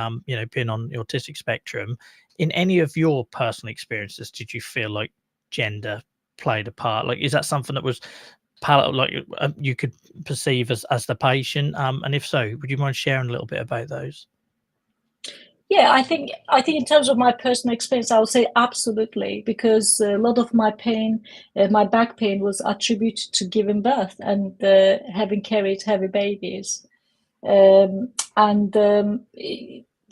being on the autistic spectrum. In any of your personal experiences, did you feel like gender played a part? Like, is that something that was you could perceive as the patient? And if so, would you mind sharing a little bit about those? Yeah, I think in terms of my personal experience, I would say absolutely, because a lot of my pain, my back pain, was attributed to giving birth and having carried heavy babies,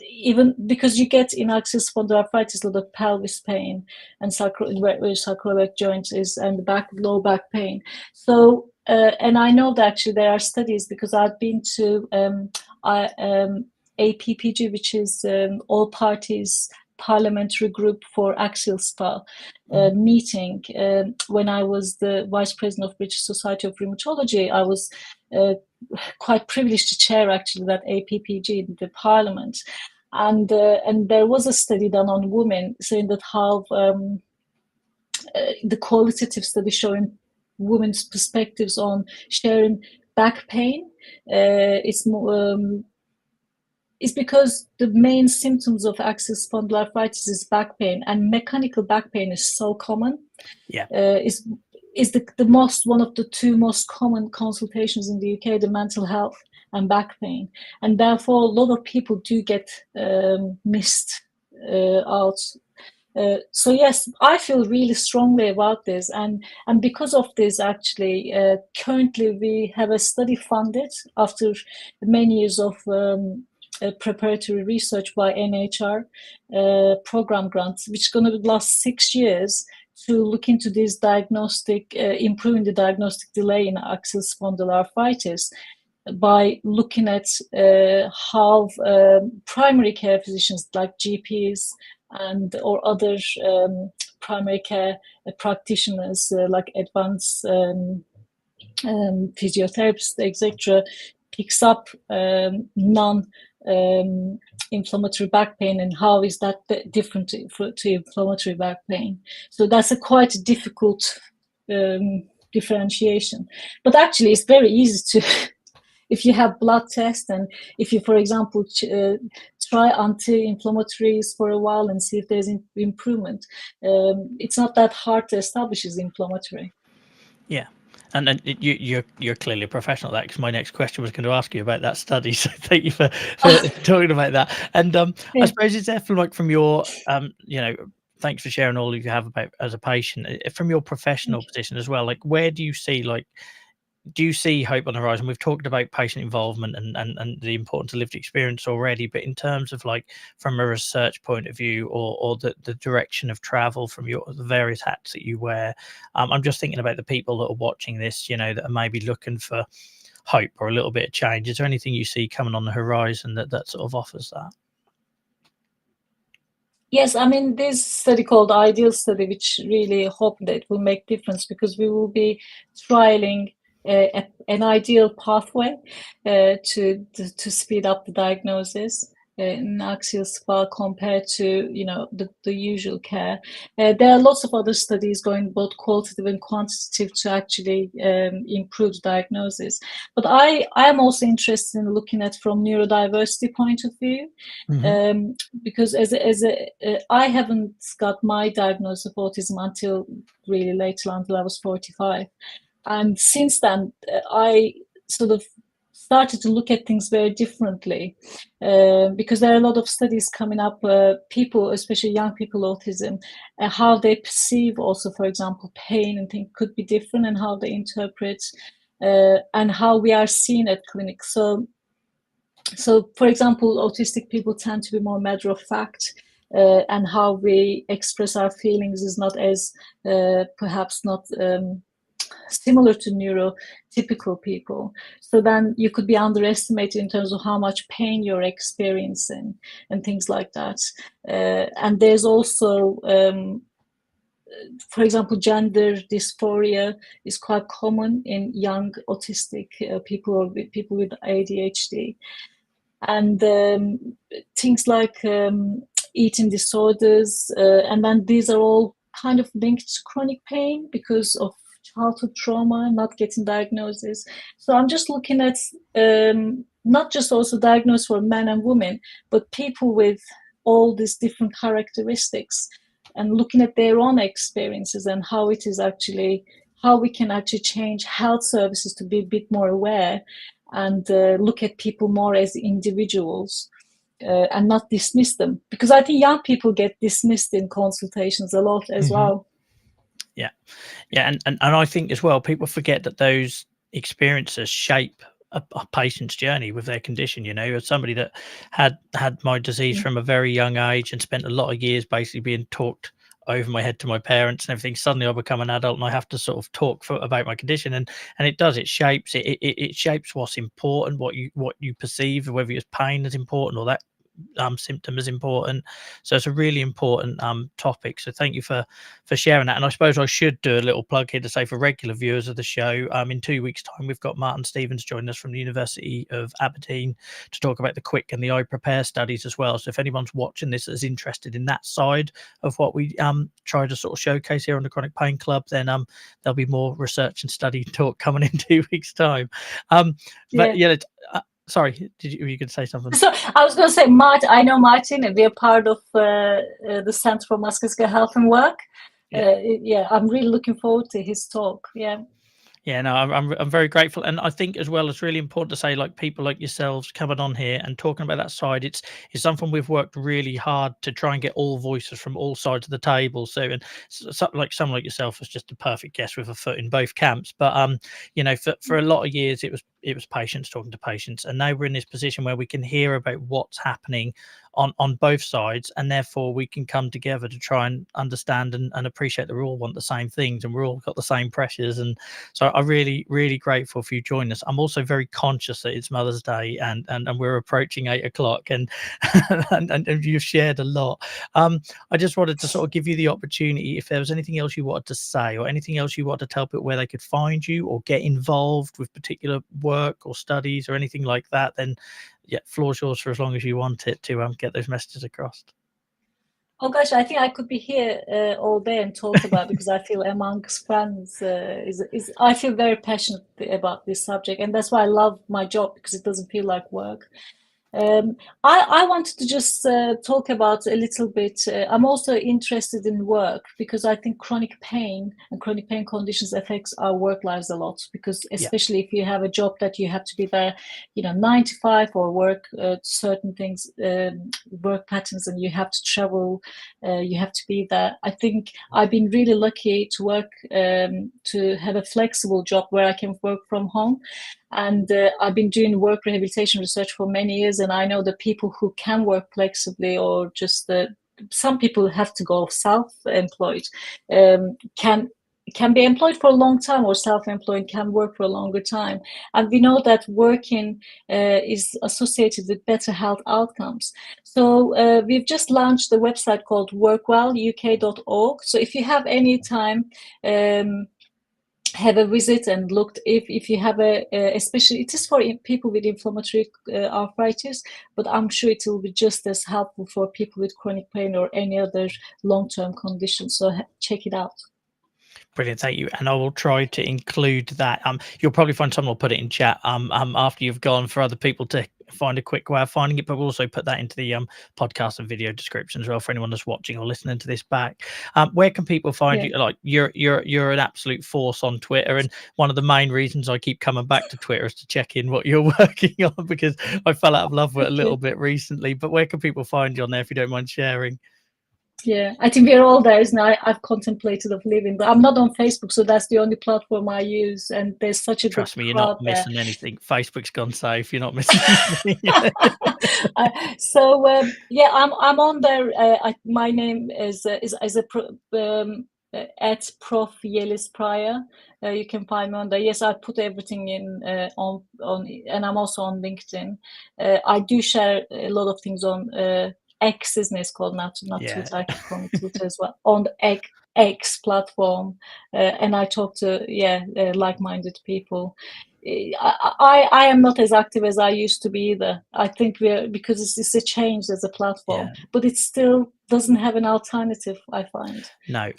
even because you get in axial spondyloarthritis a lot of pelvis pain and where sacroiliac joints is, and the low back pain. So and I know that actually there are studies, because I've been to APPG, which is all parties parliamentary group for Axial SPA meeting. When I was the vice president of British Society of Rheumatology, I was quite privileged to chair actually that APPG in the parliament. And there was a study done on women, saying that how the qualitative study showing women's perspectives on sharing back pain is because the main symptoms of axial spondyloarthritis is back pain, and mechanical back pain is so common. Yeah, is one of the two most common consultations in the UK, the mental health and back pain, and therefore a lot of people do get missed out. So yes, I feel really strongly about this, and because of this, actually, currently we have a study funded after many years of preparatory research by NHR program grants, which is going to last 6 years, to look into this diagnostic, improving the diagnostic delay in axial spondyloarthritis by looking at how primary care physicians like GPs or other primary care practitioners like advanced physiotherapists, etc., picks up non-inflammatory back pain, and how is that different to inflammatory back pain. So that's a quite difficult differentiation. But actually, it's very easy to, if you have blood tests, and if you, for example, try anti-inflammatories for a while and see if there's improvement, it's not that hard to establish as inflammatory. Yeah. And you're clearly a professional at that, because my next question was going to ask you about that study. So thank you for talking about that. And I suppose it's definitely, like, from your thanks for sharing all you have about as a patient, from your professional position as well. Like, where do you see hope on the horizon? We've talked about patient involvement and the importance of lived experience already, but in terms of, like, from a research point of view, or the direction of travel from the various hats that you wear, I'm just thinking about the people that are watching this, that are maybe looking for hope or a little bit of change. Is there anything you see coming on the horizon that sort of offers that? Yes, I mean, this study called Ideal Study, which really hope that it will make difference because we will be trialing an ideal pathway to speed up the diagnosis in axial SpA compared to, you know, the usual care. There are lots of other studies going both qualitative and quantitative to actually improve diagnosis. But I am also interested in looking at from neurodiversity point of view. Because I haven't got my diagnosis of autism until really later, until I was 45, and since then I sort of started to look at things very differently, because there are a lot of studies coming up, people, especially young people, autism, how they perceive also, for example, pain and things could be different, and how they interpret, and how we are seen at clinics. So, for example, autistic people tend to be more matter of fact, and how we express our feelings is not as perhaps not similar to neurotypical people. So then you could be underestimated in terms of how much pain you're experiencing and things like that. And there's also, for example, gender dysphoria is quite common in young autistic people or people with ADHD. And things like eating disorders, and then these are all kind of linked to chronic pain because of childhood trauma, not getting diagnosis. So I'm just looking at not just also diagnosed for men and women, but people with all these different characteristics, and looking at their own experiences and how it is actually, how we can actually change health services to be a bit more aware and look at people more as individuals, and not dismiss them, because I think young people get dismissed in consultations a lot as well. Yeah, and I think as well, people forget that those experiences shape a patient's journey with their condition. You know, as somebody that had my disease from a very young age and spent a lot of years basically being talked over my head to my parents and everything, suddenly I become an adult and I have to sort of talk about my condition, and it shapes it shapes what's important, what you perceive, whether it's pain is important or that symptom is important. So it's a really important topic. So thank you for sharing that. And I suppose I should do a little plug here to say, for regular viewers of the show, in 2 weeks' time, we've got Martin Stevens joining us from the University of Aberdeen to talk about the QUICK and the iPrepare studies as well. So if anyone's watching this that's interested in that side of what we try to sort of showcase here on the Chronic Pain Club, then there'll be more research and study talk coming in 2 weeks' time. But yeah, sorry, were you going to say something? So I was going to say, Martin, I know Martin, and we are part of the Center for Musculoskeletal Health and Work. I'm really looking forward to his talk. Yeah, no, I'm very grateful, and I think as well it's really important to say, like, people like yourselves coming on here and talking about that side. It's something we've worked really hard to try and get all voices from all sides of the table. So, and like someone like yourself was just a perfect guest with a foot in both camps. But you know, for a lot of years it was patients talking to patients, and now we're in this position where we can hear about what's happening on both sides, and therefore we can come together to try and understand and appreciate that we all want the same things and we're all got the same pressures. And so I'm really grateful for you joining us. I'm also very conscious that it's Mother's Day and we're approaching 8 o'clock, and and you've shared a lot. I just wanted to sort of give you the opportunity, if there was anything else you wanted to say or anything else you wanted to tell people where they could find you or get involved with particular work or studies or anything like that, then yeah, floor's yours for as long as you want it to get those messages across. Oh gosh, I think I could be here all day and talk about, because I feel amongst friends I feel very passionate about this subject, and that's why I love my job, because it doesn't feel like work. I wanted to just talk about a little bit. I'm also interested in work, because I think chronic pain and chronic pain conditions affects our work lives a lot, because especially if you have a job that you have to be there, 9 to 5, or work certain things, work patterns, and you have to travel, you have to be there. I think I've been really lucky to work, to have a flexible job where I can work from home. And I've been doing work rehabilitation research for many years, and I know the people who can work flexibly, or just some people have to go self-employed, can can be employed for a long time, or self-employed can work for a longer time. And we know that working is associated with better health outcomes. So we've just launched a website called workwelluk.org. So if you have any time, have a visit and looked if you have especially it is for people with inflammatory arthritis, but I'm sure it will be just as helpful for people with chronic pain or any other long-term condition. So check it out. Brilliant, thank you. And I will try to include that. You'll probably find someone will put it in chat after you've gone, for other people to find a quick way of finding it, but we'll also put that into the podcast and video description as well for anyone that's watching or listening to this back. Where can people find you? Like, you're an absolute force on Twitter, and one of the main reasons I keep coming back to Twitter is to check in what you're working on, because I fell out of love with it a little bit recently. But where can people find you on there, if you don't mind sharing? Yeah, I think we're all there, isn't it? I've contemplated of leaving, but I'm not on Facebook, so that's the only platform I use. And there's such a Trust good me, you're crowd not missing there. anything. Facebook's gone safe. You're not missing anything. So yeah, I'm on there. My name is at Prof Yeliz Prior. You can find me on there. Yes, I put everything in on, and I'm also on LinkedIn. I do share a lot of things on X, isn't it? It's called, not Yeah. Twitter. I keep calling it Twitter as well, on the X platform, and I talk to like-minded people. I am not as active as I used to be either. I think because it's a change as a platform, but it still doesn't have an alternative, I find. No,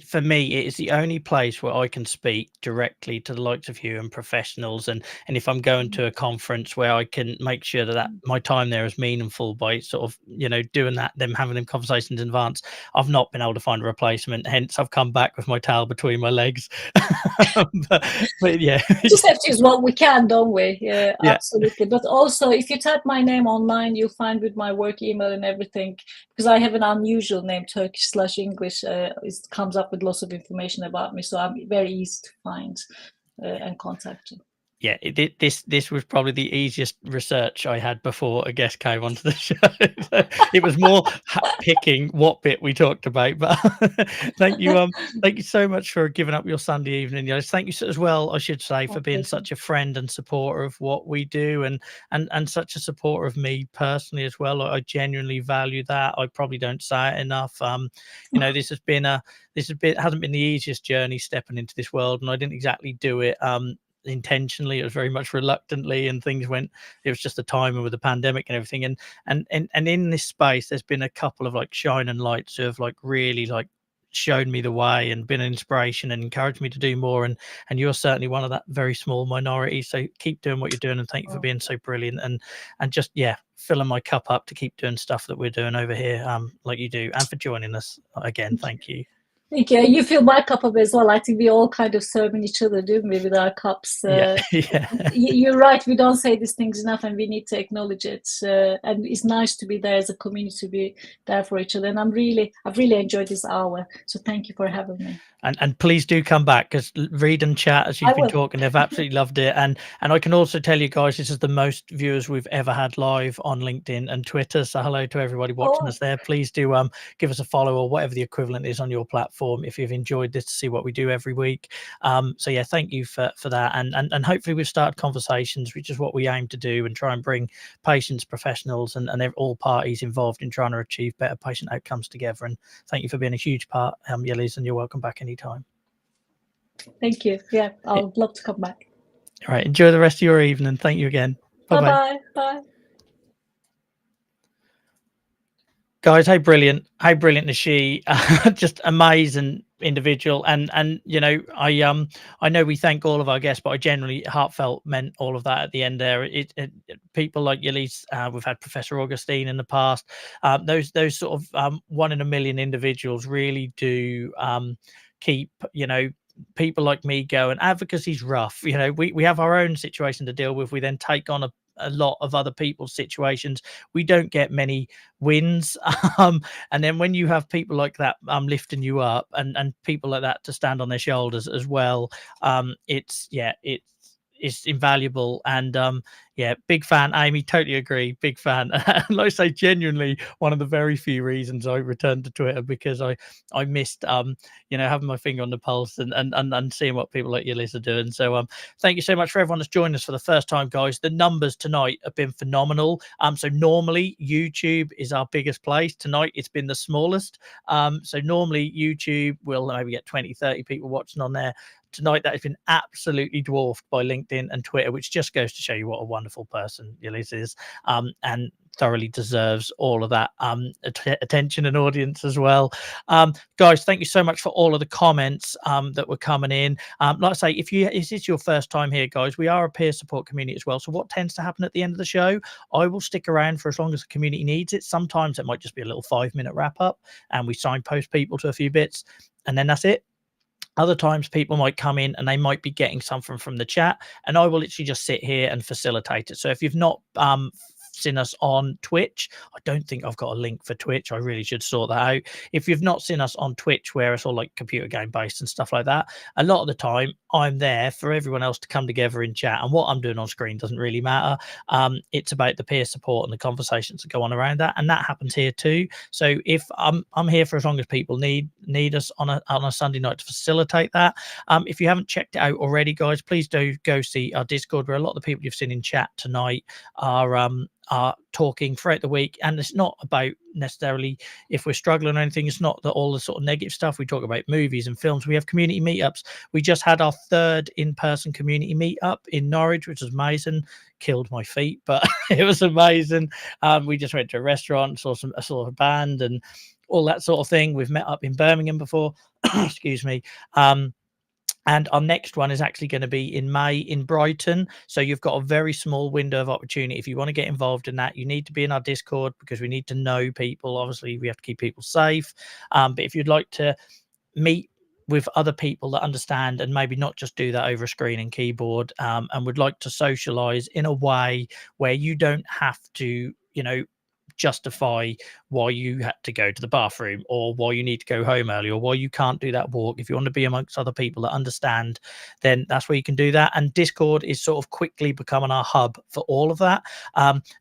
for me, it is the only place where I can speak directly to the likes of you and professionals, and if I'm going to a conference, where I can make sure that my time there is meaningful by sort of, doing that, having them conversations in advance. I've not been able to find a replacement, hence I've come back with my tail between my legs. but yeah, we just have to use what we can, don't we? Yeah, Yeah. absolutely. But also, if you type my name online, you'll find with my work email and everything, because I have an unusual name, Turkish/English. It comes up with lots of information about me, so I'm very easy to find and contact you. Yeah, this was probably the easiest research I had before a guest came onto the show. So it was more picking what bit we talked about. But thank you so much for giving up your Sunday evening. Thank you as well, I should say, for being such a friend and supporter of what we do, and such a supporter of me personally as well. I genuinely value that. I probably don't say it enough. This hasn't been the easiest journey stepping into this world, and I didn't exactly do it intentionally. It was very much reluctantly, and it was just the timing with the pandemic and everything, and in this space there's been a couple of like shining lights who have like really like shown me the way and been an inspiration and encouraged me to do more, and you're certainly one of that very small minority. So keep doing what you're doing, and thank you for being so brilliant, and just filling my cup up to keep doing stuff that we're doing over here, like you do, and for joining us again. Thank you. Thank you. You fill my cup up as well. I think we all kind of serving each other, don't we, with our cups? Yeah. You're right. We don't say these things enough, and we need to acknowledge it. And it's nice to be there as a community, to be there for each other. And I've really enjoyed this hour. So thank you for having me. And please do come back, because read and chat as you've been talking, they've absolutely loved it. And I can also tell you guys, this is the most viewers we've ever had live on LinkedIn and Twitter. So hello to everybody watching us there. Please do give us a follow, or whatever the equivalent is on your platform, if you've enjoyed this, to see what we do every week. So yeah, thank you for that. And hopefully we've started conversations, which is what we aim to do, and try and bring patients, professionals, and all parties involved in trying to achieve better patient outcomes together. And thank you for being a huge part, Yeliz, and you're welcome back anytime. Thank you. Yeah, I'll love to come back. All right, enjoy the rest of your evening. Thank you again. Bye. Guys, how brilliant is she? Just amazing individual. And I know we thank all of our guests, but I generally heartfelt meant all of that at the end there. People like Yeliz, we've had Professor Augustine in the past. Those sort of 1 in a million individuals really do keep people like me going. Advocacy's rough. We have our own situation to deal with. We then take on a lot of other people's situations. We don't get many wins, and then when you have people like that lifting you up, and people like that to stand on their shoulders as well, it's is invaluable. And yeah, big fan, Amy. Totally agree. Big fan. And like I say, genuinely one of the very few reasons I returned to Twitter, because I missed having my finger on the pulse and seeing what people like Yeliz are doing. So thank you so much for everyone that's joined us for the first time, guys. The numbers tonight have been phenomenal. So normally YouTube is our biggest place. Tonight it's been the smallest. So normally YouTube will maybe get 20, 30 people watching on there. Tonight that has been absolutely dwarfed by LinkedIn and Twitter, which just goes to show you what a wonderful person Yeliz is, and thoroughly deserves all of that attention and audience as well. Guys, thank you so much for all of the comments that were coming in. Like I say, if this is your first time here, guys, we are a peer support community as well. So what tends to happen at the end of the show, I will stick around for as long as the community needs it. Sometimes it might just be a little 5-minute wrap up and we signpost people to a few bits, and then that's it. Other times people might come in and they might be getting something from the chat, and I will literally just sit here and facilitate it. So if you've not seen us on Twitch, I don't think I've got a link for Twitch. I really should sort that out. If you've not seen us on Twitch, where it's all like computer game based and stuff like that, a lot of the time I'm there for everyone else to come together in chat, and what I'm doing on screen doesn't really matter. It's about the peer support and the conversations that go on around that, and that happens here too. So if I'm here for as long as people need us on a Sunday night to facilitate that. If you haven't checked it out already, guys, please do go see our Discord, where a lot of the people you've seen in chat tonight are talking throughout the week. And it's not about necessarily if we're struggling or anything. It's not all the sort of negative stuff. We talk about movies and films. We have community meetups. We just had our 3rd in-person community meetup in Norwich, which was amazing. Killed my feet, but it was amazing. We just went to a restaurant, saw a band and all that sort of thing. We've met up in Birmingham before. Excuse me. And our next one is actually going to be in May in Brighton. So you've got a very small window of opportunity. If you want to get involved in that, you need to be in our Discord, because we need to know people. Obviously, we have to keep people safe. But if you'd like to meet with other people that understand and maybe not just do that over a screen and keyboard, and would like to socialize in a way where you don't have to, justify why you had to go to the bathroom, or why you need to go home early, or why you can't do that walk. If you want to be amongst other people that understand, then that's where you can do that. And Discord is sort of quickly becoming our hub for all of that.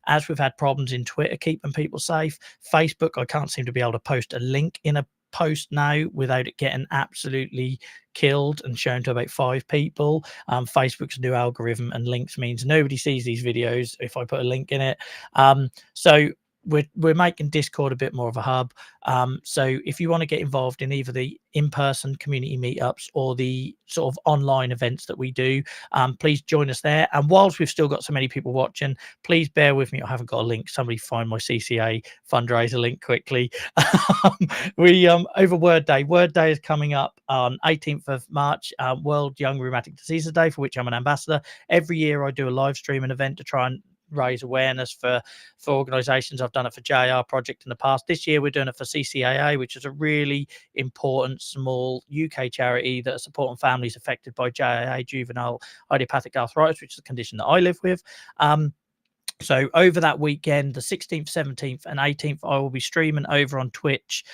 As we've had problems in Twitter keeping people safe, Facebook, I can't seem to be able to post a link in a post now without it getting absolutely killed and shown to about 5 people. Facebook's new algorithm and links means nobody sees these videos if I put a link in it. So we're making Discord a bit more of a hub. So if you want to get involved in either the in-person community meetups or the sort of online events that we do, please join us there. And whilst we've still got so many people watching, please bear with me. I haven't got a link. Somebody find my CCA fundraiser link quickly. We over Word Day. Word Day is coming up on 18th of March, World Young Rheumatic Diseases Day, for which I'm an ambassador. Every year I do a live stream and event to try and raise awareness for organizations. I've done it for JR Project in the past. This year we're doing it for CCAA, which is a really important small UK charity that are supporting families affected by JIA, juvenile idiopathic arthritis, which is a condition that I live with. So over that weekend, the 16th, 17th and 18th, I will be streaming over on Twitch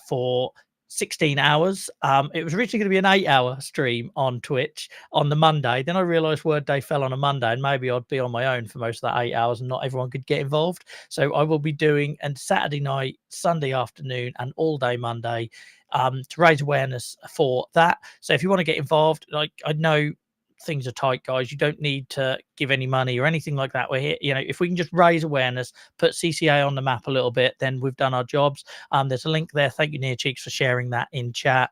for 16 hours. It was originally going to be an 8-hour stream on Twitch on the Monday. Then I realized Word Day fell on a Monday, and maybe I'd be on my own for most of that 8 hours and not everyone could get involved. So I will be doing a Saturday night, Sunday afternoon and all day Monday to raise awareness for that. So if you want to get involved, like, I know things are tight, guys. You don't need to give any money or anything like that. We're here, if we can just raise awareness, put CCA on the map a little bit, then we've done our jobs. There's a link there. Thank you, Near Cheeks, for sharing that in chat,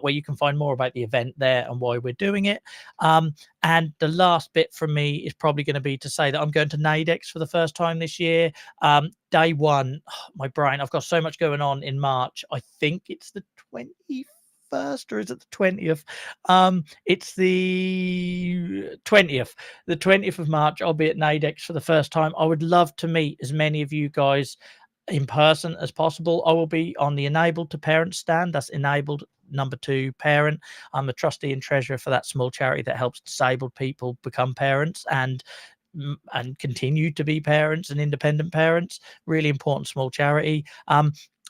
where you can find more about the event there and why we're doing it. And the last bit from me is probably going to be to say that I'm going to NADEX for the first time this year. Day one, my brain, I've got so much going on in March. I think it's the 21st, or is it the 20th? It's the 20th. The 20th of March, I'll be at NADEX for the first time. I would love to meet as many of you guys in person as possible. I will be on the Enabled to Parent stand. That's enabled number 2 parent. I'm a trustee and treasurer for that small charity that helps disabled people become parents and continue to be parents and independent parents. Really important small charity.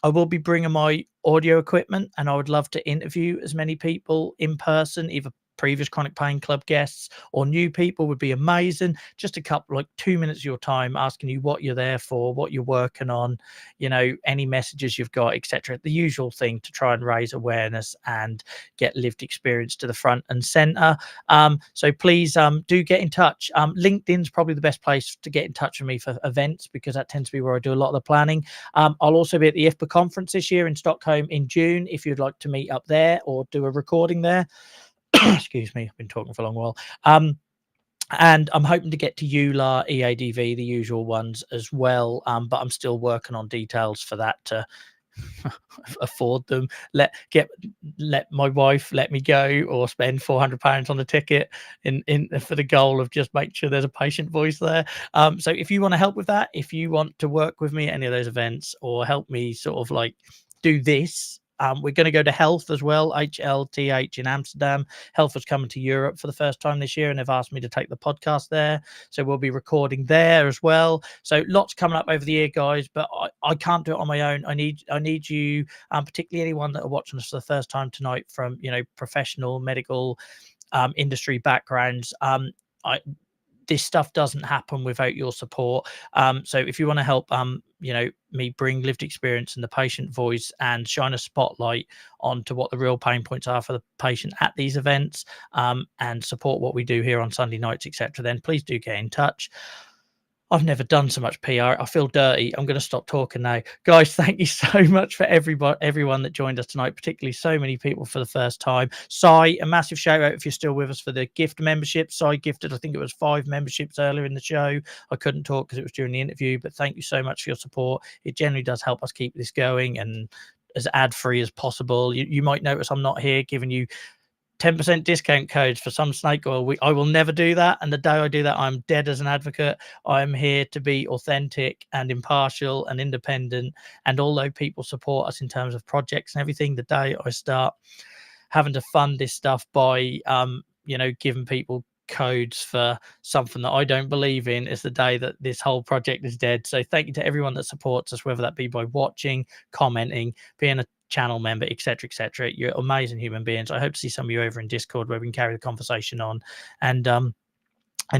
I will be bringing my audio equipment, and I would love to interview as many people in person, either previous Chronic Pain Club guests or new people would be amazing. Just a couple, like 2 minutes of your time, asking you what you're there for, what you're working on, you know, any messages you've got, etc. The usual thing to try and raise awareness and get lived experience to the front and center. So please do get in touch. LinkedIn's probably the best place to get in touch with me for events, because that tends to be where I do a lot of the planning. I'll also be at the IFPA conference this year in Stockholm in June, if you'd like to meet up there or do a recording there. Excuse me, I've been talking for a long while. And I'm hoping to get to EULAR, EADV, the usual ones as well. But I'm still working on details for that to afford them. Let my wife let me go or spend £400 on the ticket in for the goal of just make sure there's a patient voice there. So if you want to help with that, if you want to work with me at any of those events or help me sort of like do this, we're going to go to Health as well, HLTH in Amsterdam. Health was coming to Europe for the first time this year, and they've asked me to take the podcast there. So we'll be recording there as well. So lots coming up over the year, guys, but I can't do it on my own. I need you, particularly anyone that are watching us for the first time tonight from, you know, professional medical industry backgrounds. This stuff doesn't happen without your support. So if you want to help, you know, me bring lived experience and the patient voice and shine a spotlight onto what the real pain points are for the patient at these events, and support what we do here on Sunday nights, etc., then please do get in touch. I've never done so much PR. I feel dirty. I'm going to stop talking now. Guys, thank you so much for everyone that joined us tonight, particularly so many people for the first time. Sai, a massive shout out if you're still with us for the gift membership. Sai gifted, I think it was 5 memberships earlier in the show. I couldn't talk because it was during the interview, but thank you so much for your support. It generally does help us keep this going and as ad-free as possible. You might notice I'm not here giving you 10% discount codes for some snake oil. I will never do that. And the day I do that, I'm dead as an advocate. I'm here to be authentic and impartial and independent. And although people support us in terms of projects and everything, the day I start having to fund this stuff by, you know, giving people codes for something that I don't believe in is the day that this whole project is dead. So thank you to everyone that supports us, whether that be by watching, commenting, being a channel member, etc., etc. You're amazing human beings. I hope to see some of you over in Discord where we can carry the conversation on. And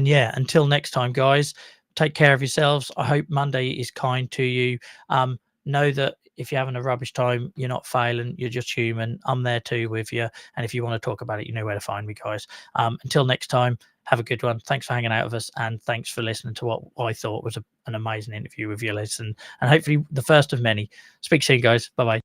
yeah, until next time, guys, take care of yourselves. I hope Monday is kind to you. Know that if you're having a rubbish time, you're not failing. You're just human. I'm there too with you. And if you want to talk about it, you know where to find me, guys. Until next time, have a good one. Thanks for hanging out with us. And thanks for listening to what I thought was an amazing interview with Yeliz. And hopefully the first of many. Speak soon, guys. Bye-bye.